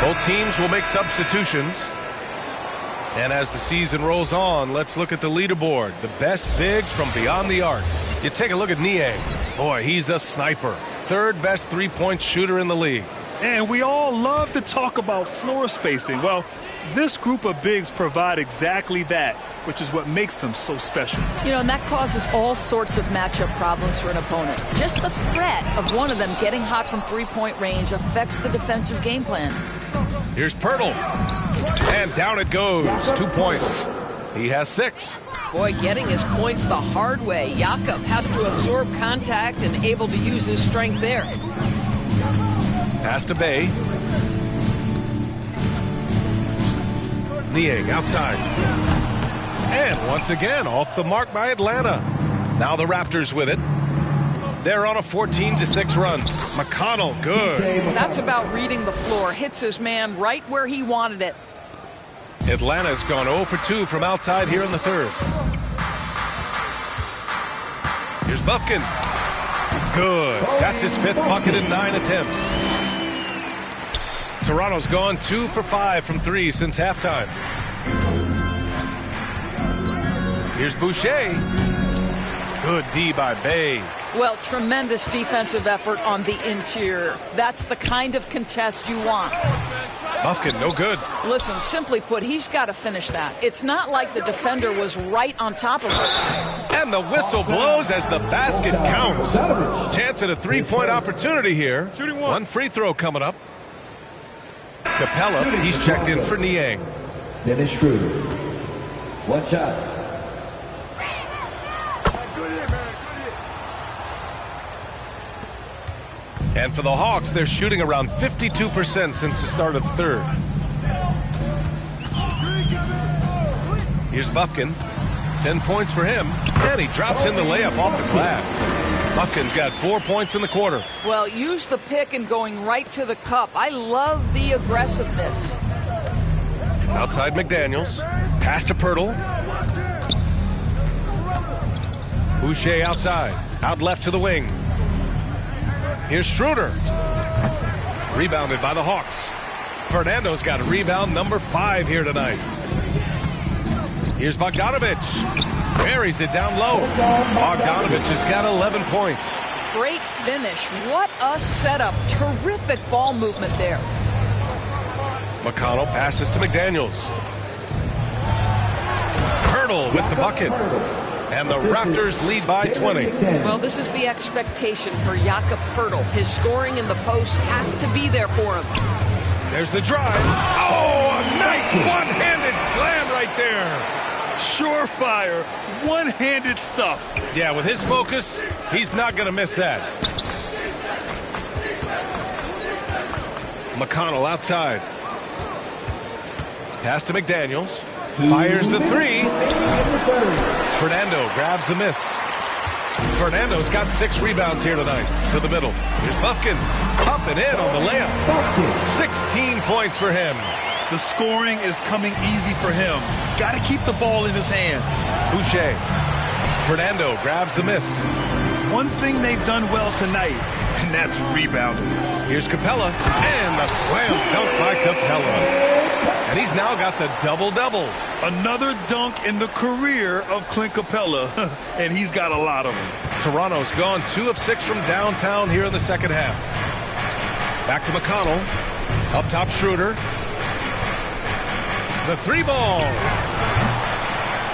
Both teams will make substitutions. And as the season rolls on, let's look at the leaderboard. The best bigs from beyond the arc. You take a look at Niang. Boy, he's a sniper. 3rd best three-point shooter in the league. And we all love to talk about floor spacing. Well, this group of bigs provide exactly that, which is what makes them so special. You know, and that causes all sorts of matchup problems for an opponent. Just the threat of one of them getting hot from three-point range affects the defensive game plan. Here's Pirtle. And down it goes. 2 points. He has 6. Boy, getting his points the hard way. Jakob has to absorb contact and able to use his strength there. Pass to Bay. Niang outside. And once again, off the mark by Atlanta. Now the Raptors with it. They're on a 14-6 run. McConnell, good. That's about reading the floor. Hits his man right where he wanted it. Atlanta's gone 0 for 2 from outside here in the third. Here's Bufkin. Good. That's his 5th bucket in 9 attempts. Toronto's gone 2 for 5 from 3 since halftime. Here's Boucher. Good D by Bay. Well, tremendous defensive effort on the interior. That's the kind of contest you want. Bufkin, no good. Listen, simply put, he's got to finish that. It's not like the defender was right on top of him. And the whistle blows as the basket counts. Chance at a three-point opportunity here. One free throw coming up. Capella, he's checked in for Niang. Dennis Schroeder. One shot. And for the Hawks, they're shooting around 52% since the start of third. Here's Bufkin. 10 points for him. And he drops in the layup off the glass. Bufkin's got 4 points in the quarter. Well, use the pick and going right to the cup. I love the aggressiveness. Outside McDaniels. Pass to Pirtle. Boucher outside. Out left to the wing. Here's Schroeder. Rebounded by the Hawks. Fernando's got a rebound number 5 here tonight. Here's Bogdanovich. Buries it down low. Bogdanovich has got 11 points. Great finish. What a setup. Terrific ball movement there. McConnell passes to McDaniels. Pirtle with the bucket. And the Raptors lead by 20. Well, this is the expectation for Jakob Pirtle. His scoring in the post has to be there for him. There's the drive. Oh, a nice one-handed slam right there. Surefire, one-handed stuff. Yeah, with his focus, he's not going to miss that. McConnell outside. Pass to McDaniels. Fires the three. Fernando grabs the miss. Fernando's got 6 rebounds here tonight. To the middle. Here's Bufkin. Up and in on the layup. 16 points for him. The scoring is coming easy for him. Got to keep the ball in his hands. Boucher. Fernando grabs the miss. One thing they've done well tonight, and that's rebounding. Here's Capella. And the slam dunk by Capella. And he's now got the double-double. Another dunk in the career of Clint Capella, and he's got a lot of them. Toronto's gone 2 of 6 from downtown here in the second half. Back to McConnell. Up top, Schroeder. The 3-ball.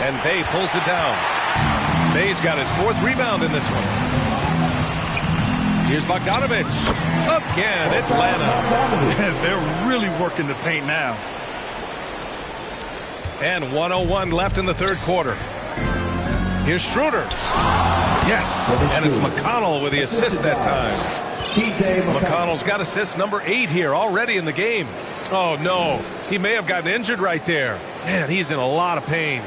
And Bay pulls it down. Bay's got his 4th rebound in this one. Here's Bogdanovich. Again, Atlanta. They're really working the paint now. And 1:01 left in the third quarter. Here's Schroeder. Yes, and it's McConnell with the assist that time. McConnell's got assist number 8 here already in the game. Oh, no. He may have gotten injured right there. Man, he's in a lot of pain.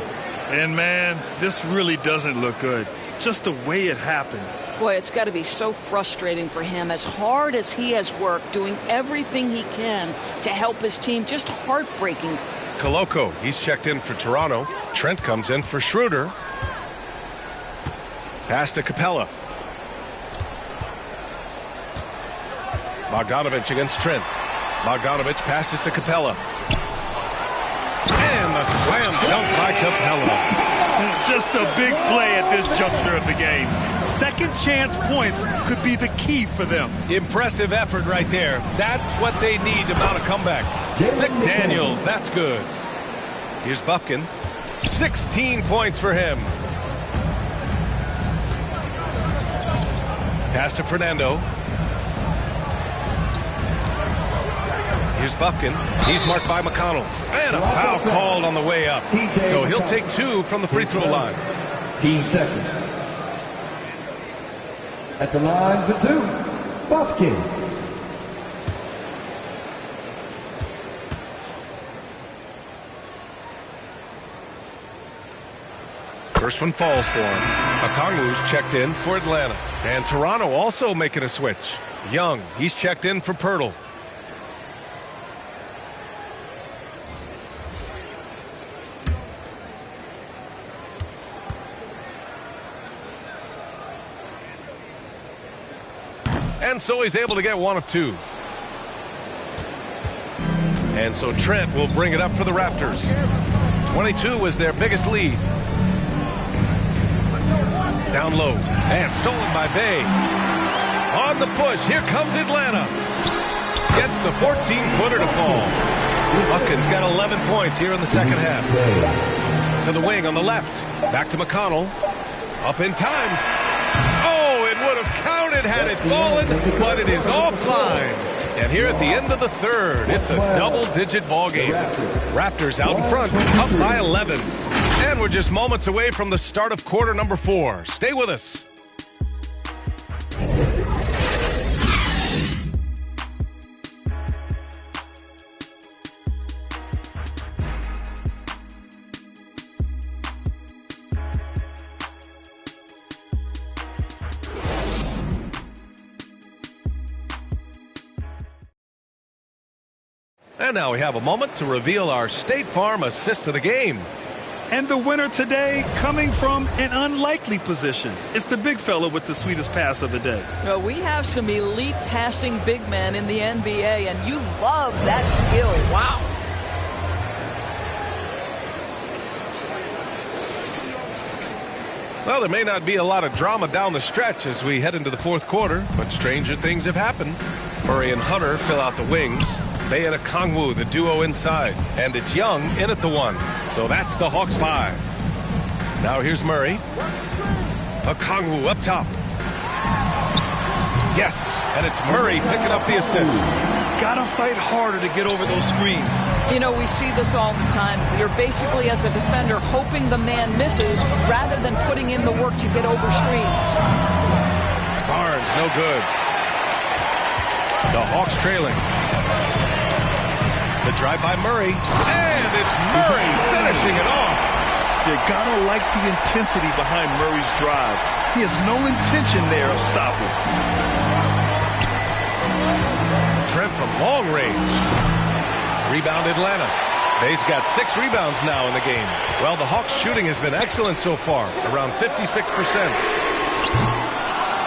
And, man, this really doesn't look good. Just the way it happened. Boy, it's got to be so frustrating for him. As hard as he has worked, doing everything he can to help his team, just heartbreaking. Koloko, he's checked in for Toronto. Trent comes in for Schroeder. Pass to Capella. Bogdanovich against Trent. Bogdanovich passes to Capella. And the slam dunk by Capella. Just a big play at this juncture of the game. Second chance points could be the key for them. Impressive effort right there. That's what they need to mount a comeback. McDaniels, that's good. Here's Bufkin. 16 points for him. Pass to Fernando. Here's Bufkin. He's marked by McConnell. And a foul called on the way up. So he'll take 2 from the free throw line. Team second. At the line for 2, Bufkin. First one falls for him. Okongwu's checked in for Atlanta. And Toronto also making a switch. Young, he's checked in for Pirtle. And so he's able to get 1 of 2. And so Trent will bring it up for the Raptors. 22 was their biggest lead. Down low. And stolen by Bay. On the push. Here comes Atlanta. Gets the 14-footer to fall. Buffkin's got 11 points here in the second half. To the wing on the left. Back to McConnell. Up in time. Oh, it would have counted had it fallen, but it is offline. And here at the end of the third, it's a double-digit ball game. Raptors out in front, up by 11. And we're just moments away from the start of quarter number 4. Stay with us. And now we have a moment to reveal our State Farm assist of the game. And the winner today coming from an unlikely position. It's the big fella with the sweetest pass of the day. Well, we have some elite passing big men in the NBA, and you love that skill. Wow. Well, there may not be a lot of drama down the stretch as we head into the fourth quarter, but stranger things have happened. Murray and Hunter fill out the wings. Bay and Okongwu, the duo inside. And it's Young in at the 1. So that's the Hawks 5. Now here's Murray. Okongwu up top. Yes, and it's Murray picking up the assist. Gotta fight harder to get over those screens. You know, we see this all the time. You're basically, as a defender, hoping the man misses rather than putting in the work to get over screens. Barnes, no good. The Hawks trailing. The drive by Murray, and it's Murray finishing it off. You gotta like the intensity behind Murray's drive. He has no intention there of stopping. Trent from long range. Rebound Atlanta. Bay's got 6 rebounds now in the game. Well, the Hawks shooting has been excellent so far, around 56%.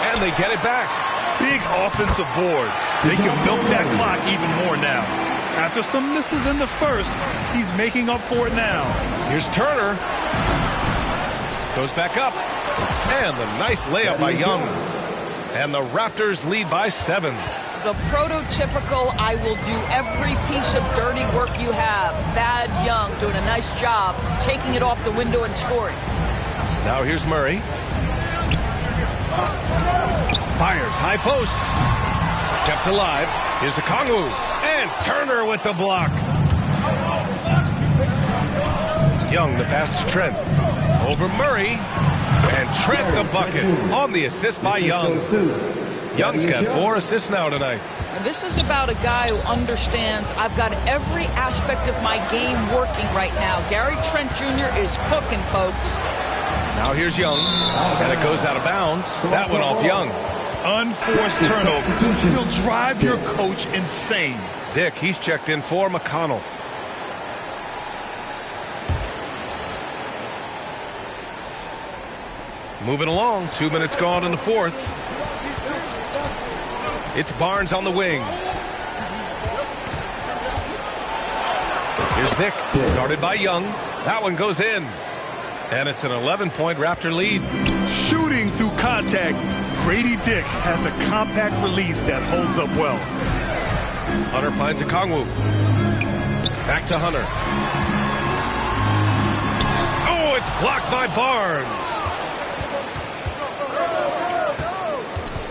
And they get it back. Big offensive board. They can milk that clock even more now. After some misses in the first, he's making up for it now. Here's Turner. Goes back up. And the nice layup by Young. And the Raptors lead by 7. The prototypical, I will do every piece of dirty work you have. Thad Young doing a nice job taking it off the window and scoring. Now here's Murray. Fires, high post. Kept alive. Here's Okongwu. And Turner with the block. Young, the pass to Trent. Over Murray. And Trent the bucket on the assist by Young. Young's got 4 assists now tonight. This is about a guy who understands I've got every aspect of my game working right now. Gary Trent Jr. is cooking, folks. Now here's Young. And it goes out of bounds. That went off Young. Unforced turnover. He'll drive your coach insane. Dick, he's checked in for McConnell. Moving along, 2 minutes gone in the fourth. It's Barnes on the wing. Here's Dick, guarded by Young. That one goes in. And it's an 11-point Raptor lead. Shooting through contact. Grady Dick has a compact release that holds up well. Hunter finds Okongwu. Back to Hunter. Oh, it's blocked by Barnes.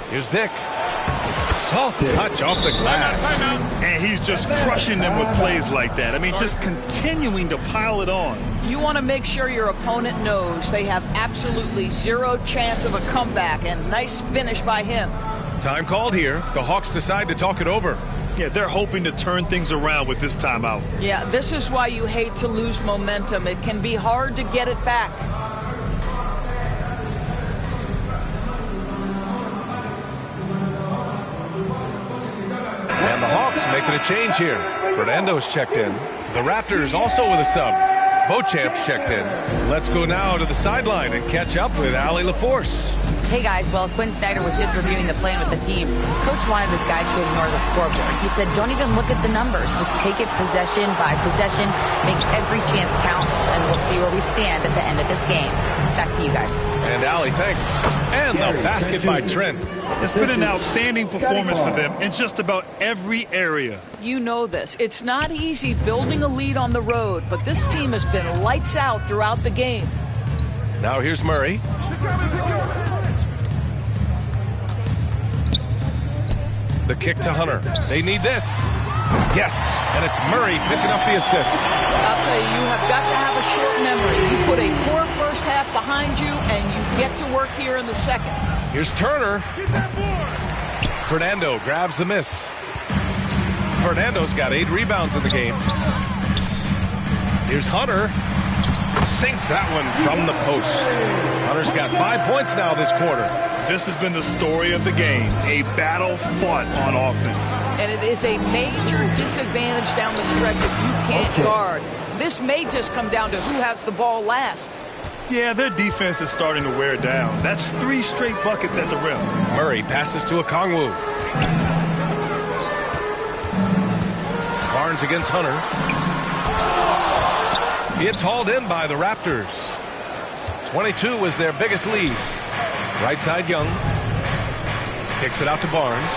Here's Dick. Soft touch off the glass. And he's just crushing them with plays like that. I mean, just continuing to pile it on. You want to make sure your opponent knows they have absolutely zero chance of a comeback, and nice finish by him. Time called here. The Hawks decide to talk it over. Yeah, they're hoping to turn things around with this timeout. Yeah, this is why you hate to lose momentum. It can be hard to get it back. And the Hawks making a change here. Fernando's checked in. The Raptors also with a sub. Beauchamp's checked in. Let's go now to the sideline and catch up with Allie LaForce. Hey guys, well, Quinn Snyder was just reviewing the plan with the team. Coach wanted his guys to ignore the scoreboard. He said, don't even look at the numbers. Just take it possession by possession, make every chance count, and we'll see where we stand at the end of this game. Back to you guys. And Allie, thanks. And the basket by Trent. It's been an outstanding performance for them in just about every area. You know this. It's not easy building a lead on the road, but this team has been lights out throughout the game. Now here's Murray. The kick to Hunter. They need this. Yes, and it's Murray picking up the assist. I'll tell you, you have got to have a short memory. You put a poor first half behind you, and you get to work here in the second. Here's Turner. Fernando grabs the miss. Fernando's got 8 rebounds in the game. Here's Hunter. Sinks that one from the post. Hunter's got 5 points now this quarter. This has been the story of the game, a battle fought on offense. And it is a major disadvantage down the stretch if you can't guard. This may just come down to who has the ball last. Yeah, their defense is starting to wear down. That's 3 straight buckets at the rim. Murray passes to Okongwu. Barnes against Hunter. It's hauled in by the Raptors. 22 was their biggest lead. Right side Young. Kicks it out to Barnes.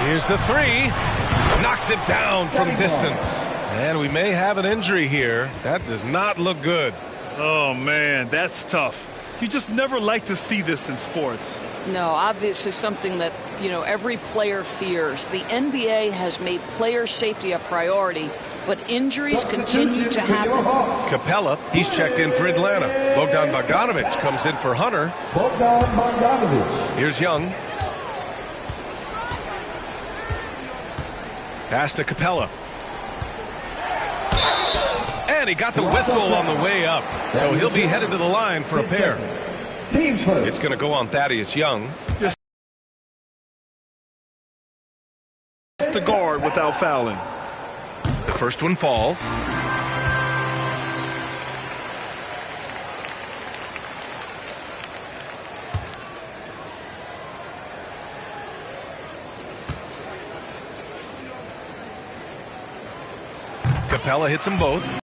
Here's the 3. Knocks it down from distance. And we may have an injury here. That does not look good. Oh, man, that's tough. You just never like to see this in sports. No, obviously something that, every player fears. The NBA has made player safety a priority, but injuries continue to happen. Capella, he's checked in for Atlanta. Bogdan Bogdanovic comes in for Hunter. Bogdan Bogdanovic. Here's Young. Pass to Capella. And he got the whistle on the way up. So he'll be headed to the line for a pair. Teams first. It's going to go on Thaddeus Young. To guard without fouling. The first one falls. Capella hits them both.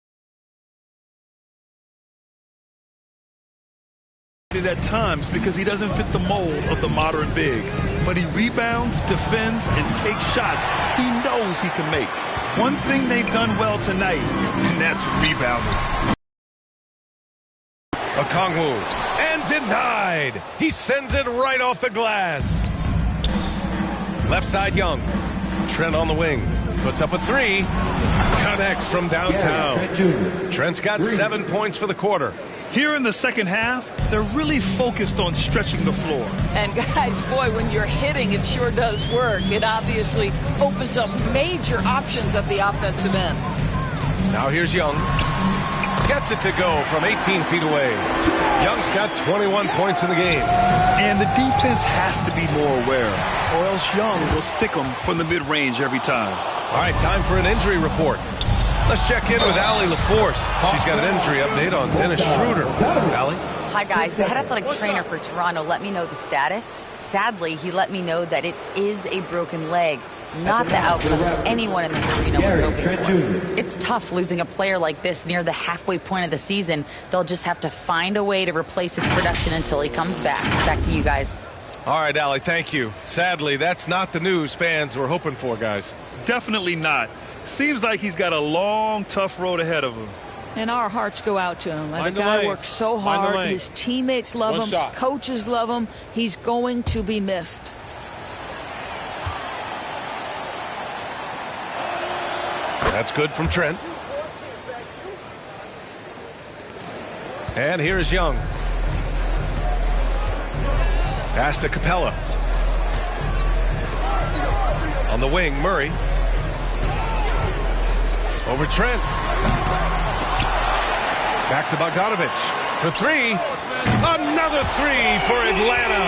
At times because he doesn't fit the mold of the modern big. But he rebounds, defends, and takes shots he knows he can make. One thing they've done well tonight, and that's rebounding. Okongwu, and denied. He sends it right off the glass. Left side Young. Trent on the wing. Puts up a 3. Connects from downtown. Trent's got 7 points for the quarter. Here in the second half, they're really focused on stretching the floor. And guys, boy, when you're hitting, it sure does work. It obviously opens up major options at the offensive end. Now here's Young. Gets it to go from 18 feet away. Young's got 21 points in the game. And the defense has to be more aware, or else Young will stick them from the mid-range every time. All right, time for an injury report. Let's check in with Allie LaForce. She's got an injury update on Dennis Schroeder. Allie? Hi, guys. The head athletic trainer for Toronto let me know the status. Sadly, he let me know that it is a broken leg, not the outcome anyone in this arena was hoping for. It's tough losing a player like this near the halfway point of the season. They'll just have to find a way to replace his production until he comes back. Back to you guys. All right, Allie, thank you. Sadly, that's not the news fans were hoping for, guys. Definitely not. Seems like he's got a long, tough road ahead of him. And our hearts go out to him. The guy works so hard. His teammates love him. Coaches love him. He's going to be missed. That's good from Trent. And here's Young. Pass to Capella. On the wing, Murray. Over Trent. Back to Bogdanovic for 3. Another 3 for Atlanta.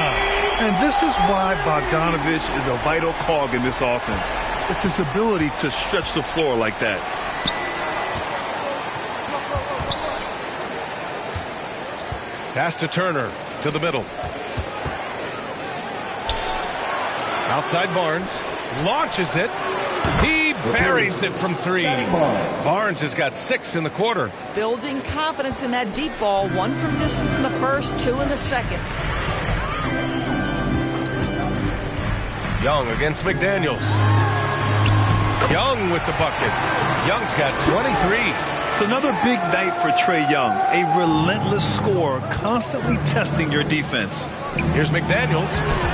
And this is why Bogdanovic is a vital cog in this offense. It's his ability to stretch the floor like that. Pass to Turner to the middle. Outside Barnes. Launches it. He buries it from 3. Barnes has got 6 in the quarter. Building confidence in that deep ball. 1 from distance in the first, 2 in the second. Young against McDaniels. Young with the bucket. Young's got 23. It's another big night for Trae Young. A relentless scorer, constantly testing your defense. Here's McDaniels.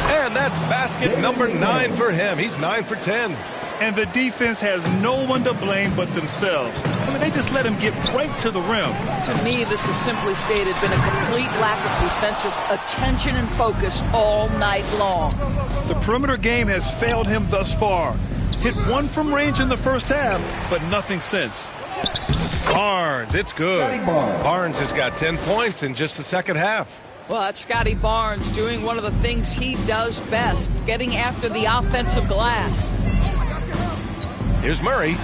And that's basket number 9 for him. He's 9 for 10. And the defense has no one to blame but themselves. I mean, they just let him get right to the rim. To me, this has simply stated been a complete lack of defensive attention and focus all night long. The perimeter game has failed him thus far. Hit 1 from range in the first half, but nothing since. Barnes, it's good. Barnes has got 10 points in just the second half. Well, that's Scotty Barnes doing one of the things he does best, getting after the offensive glass. Here's Murray.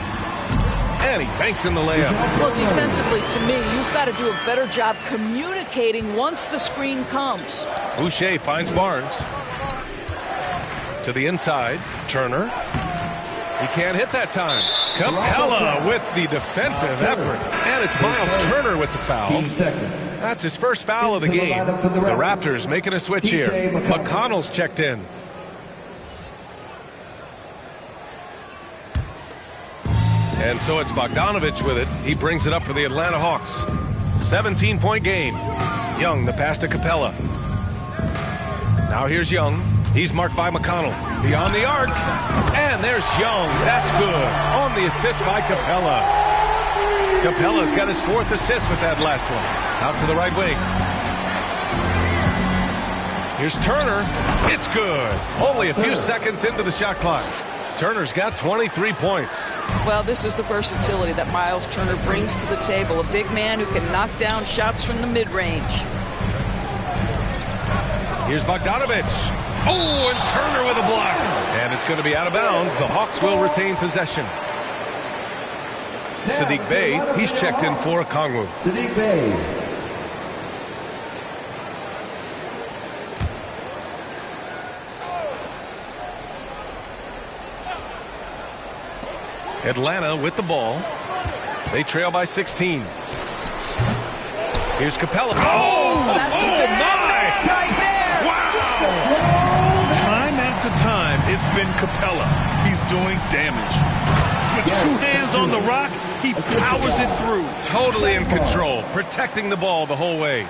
And he banks in the layup. Well, defensively, to me, you've got to do a better job communicating once the screen comes. Boucher finds Barnes. To the inside. Turner. He can't hit that time. Capella with the defensive effort. And it's Miles Turner with the foul. That's his first foul of the game. The Raptors making a switch here. McConnell's checked in. And so it's Bogdanovich with it. He brings it up for the Atlanta Hawks. 17-point game. Young, the pass to Capella. Now here's Young. He's marked by McConnell. Beyond the arc. And there's Young. That's good. On the assist by Capella. Capella's got his 4th assist with that last one. Out to the right wing. Here's Turner. It's good. Only a few seconds into the shot clock. Turner's got 23 points. Well, this is the versatility that Miles Turner brings to the table. A big man who can knock down shots from the mid-range. Here's Bogdanovich. Oh, and Turner with a block. And it's going to be out of bounds. The Hawks will retain possession. Sadiq Bey, he's checked in for Okongwu. Sadiq Bey. Atlanta with the ball. They trail by 16. Here's Capella. Oh my! Right there. Wow! Time after time, it's been Capella. He's doing damage. With 2 hands on the rock, he powers it through. Totally in control, protecting the ball the whole way.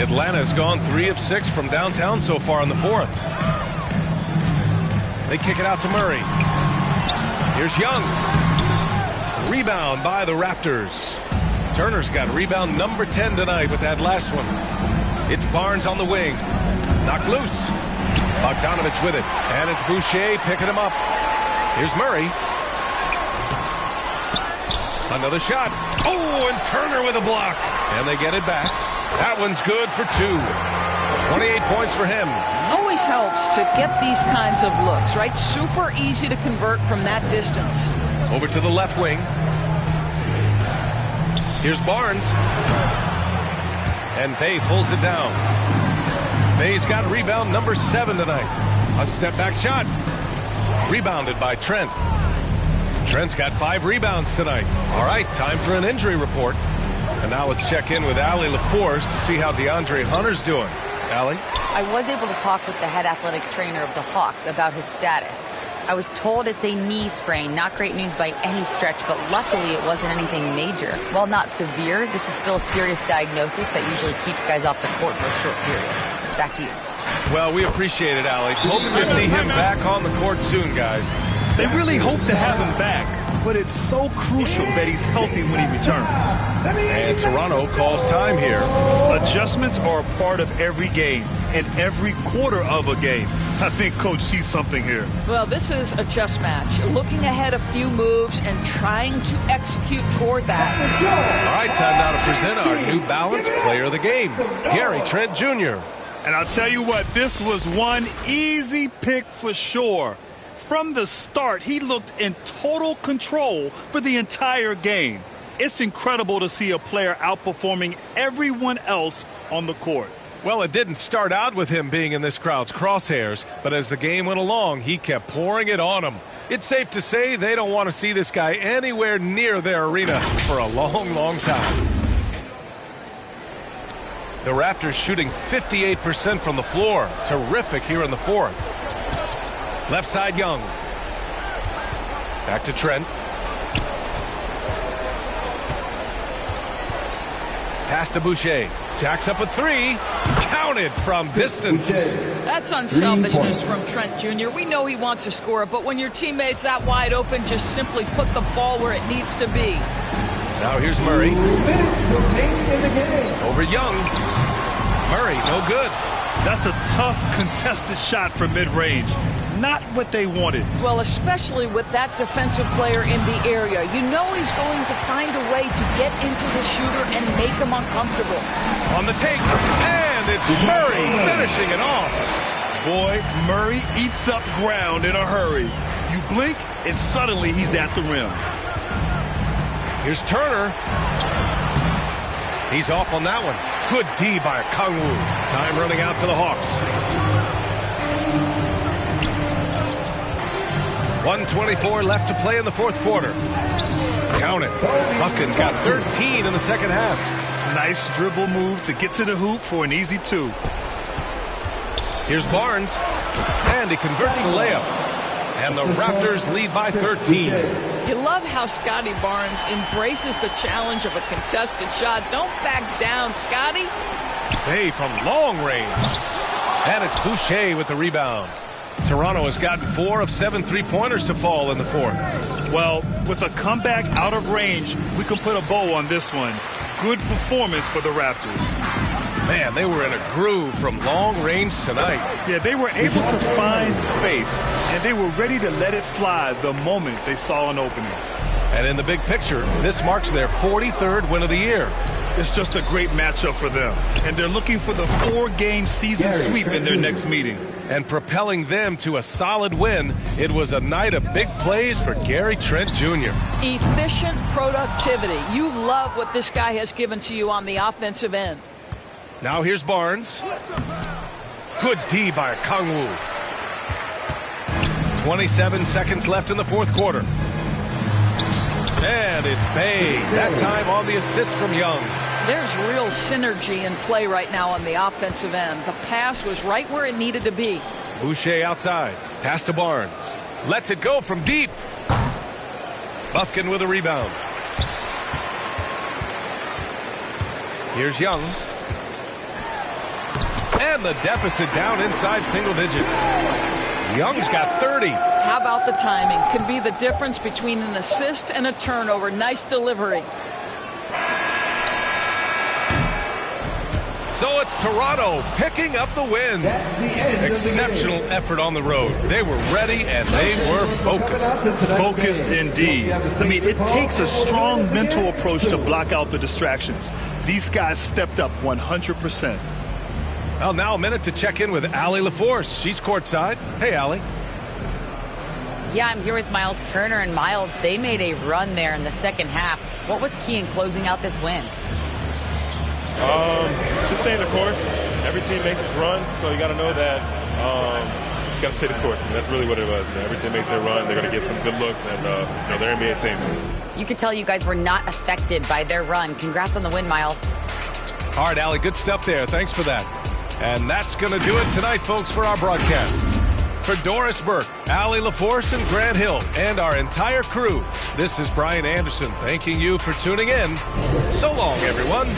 Atlanta's gone 3 of 6 from downtown so far in the 4th. They kick it out to Murray. Here's Young. Rebound by the Raptors. Turner's got rebound number 10 tonight with that last one. It's Barnes on the wing. Knocked loose. Bogdanovich with it. And it's Boucher picking him up. Here's Murray. Another shot. Oh, and Turner with a block. And they get it back. That one's good for 2. 28 points for him. Always helps to get these kinds of looks, right? Super easy to convert from that distance. Over to the left wing. Here's Barnes. And Bey pulls it down. Bey's got rebound number 7 tonight. A step back shot. Rebounded by Trent. Trent's got 5 rebounds tonight. All right, time for an injury report. And now let's check in with Allie LaForce to see how DeAndre Hunter's doing. Allie? I was able to talk with the head athletic trainer of the Hawks about his status. I was told it's a knee sprain, not great news by any stretch, but luckily it wasn't anything major. While not severe, this is still a serious diagnosis that usually keeps guys off the court for a short period. Back to you. Well, we appreciate it, Allie. Hoping to see him back on the court soon, guys. They really hope to have him back, but it's so crucial that he's healthy when he returns. And Toronto calls time here. Adjustments are a part of every game and every quarter of a game. I think Coach sees something here. Well, this is a chess match. Looking ahead a few moves and trying to execute toward that. All right, time now to present our New Balance Player of the Game, Gary Trent Jr. And I'll tell you what, this was one easy pick for sure. From the start, he looked in total control for the entire game. It's incredible to see a player outperforming everyone else on the court. Well, it didn't start out with him being in this crowd's crosshairs, but as the game went along, he kept pouring it on them. It's safe to say they don't want to see this guy anywhere near their arena for a long, long time. The Raptors shooting 58% from the floor. Terrific here in the fourth. Left side, Young. Back to Trent. Pass to Boucher. Jacks up a three. Counted from distance. That's unselfishness from Trent Jr. We know he wants to score, but when your teammate's that wide open, just simply put the ball where it needs to be. Now here's Murray. Over Young. Murray, no good. That's a tough, contested shot from mid-range. Not what they wanted. Well, especially with that defensive player in the area. You know he's going to find a way to get into the shooter and make him uncomfortable. On the take, and it's Murray finishing it off. Boy, Murray eats up ground in a hurry. You blink, and suddenly he's at the rim. Here's Turner. He's off on that one. Good D by Kangwoo. Time running out for the Hawks. 1:24 left to play in the fourth quarter. Count it. Buffkin's got 13 in the second half. Nice dribble move to get to the hoop for an easy two. Here's Barnes. And he converts the layup. And the Raptors lead by 13. You love how Scotty Barnes embraces the challenge of a contested shot. Don't back down, Scotty. Hey, from long range. And it's Boucher with the rebound. Toronto has gotten 4 of 7 three-pointers to fall in the fourth. Well, with a comeback out of range, we can put a bow on this one. Good performance for the Raptors. Man, they were in a groove from long range tonight. Yeah, they were able to find space, and they were ready to let it fly the moment they saw an opening. And in the big picture, this marks their 43rd win of the year. It's just a great matchup for them, and they're looking for the 4-game season sweep in their next meeting. And propelling them to a solid win, it was a night of big plays for Gary Trent Jr. Efficient productivity. You love what this guy has given to you on the offensive end. Now here's Barnes. Good D by Kangwoo. 27 seconds left in the fourth quarter. And it's Bay. That time on the assist from Young. There's real synergy in play right now on the offensive end. The pass was right where it needed to be. Boucher outside. Pass to Barnes. Lets it go from deep. Buffkin with a rebound. Here's Young. And the deficit down inside single digits. Young's got 30. How about the timing? Can be the difference between an assist and a turnover. Nice delivery. So it's Toronto picking up the win. That's the end. Exceptional effort on the road. They were ready and they were focused. Focused indeed. I mean, it takes a strong mental approach to block out the distractions. These guys stepped up 100%. Well, now a minute to check in with Allie LaForce. She's courtside. Hey, Allie. Yeah, I'm here with Miles Turner. And Miles, they made a run there in the second half. What was key in closing out this win? Just staying the course. Every team makes its run, so you got to know that. Just got to stay the course. I mean, that's really what it was. Every team makes their run. They're going to get some good looks, and they're an NBA team. You could tell you guys were not affected by their run. Congrats on the win, Miles. All right, Allie, good stuff there. Thanks for that. And that's going to do it tonight, folks, for our broadcast. For Doris Burke, Allie LaForce, and Grant Hill, and our entire crew, this is Brian Anderson thanking you for tuning in. So long, everyone.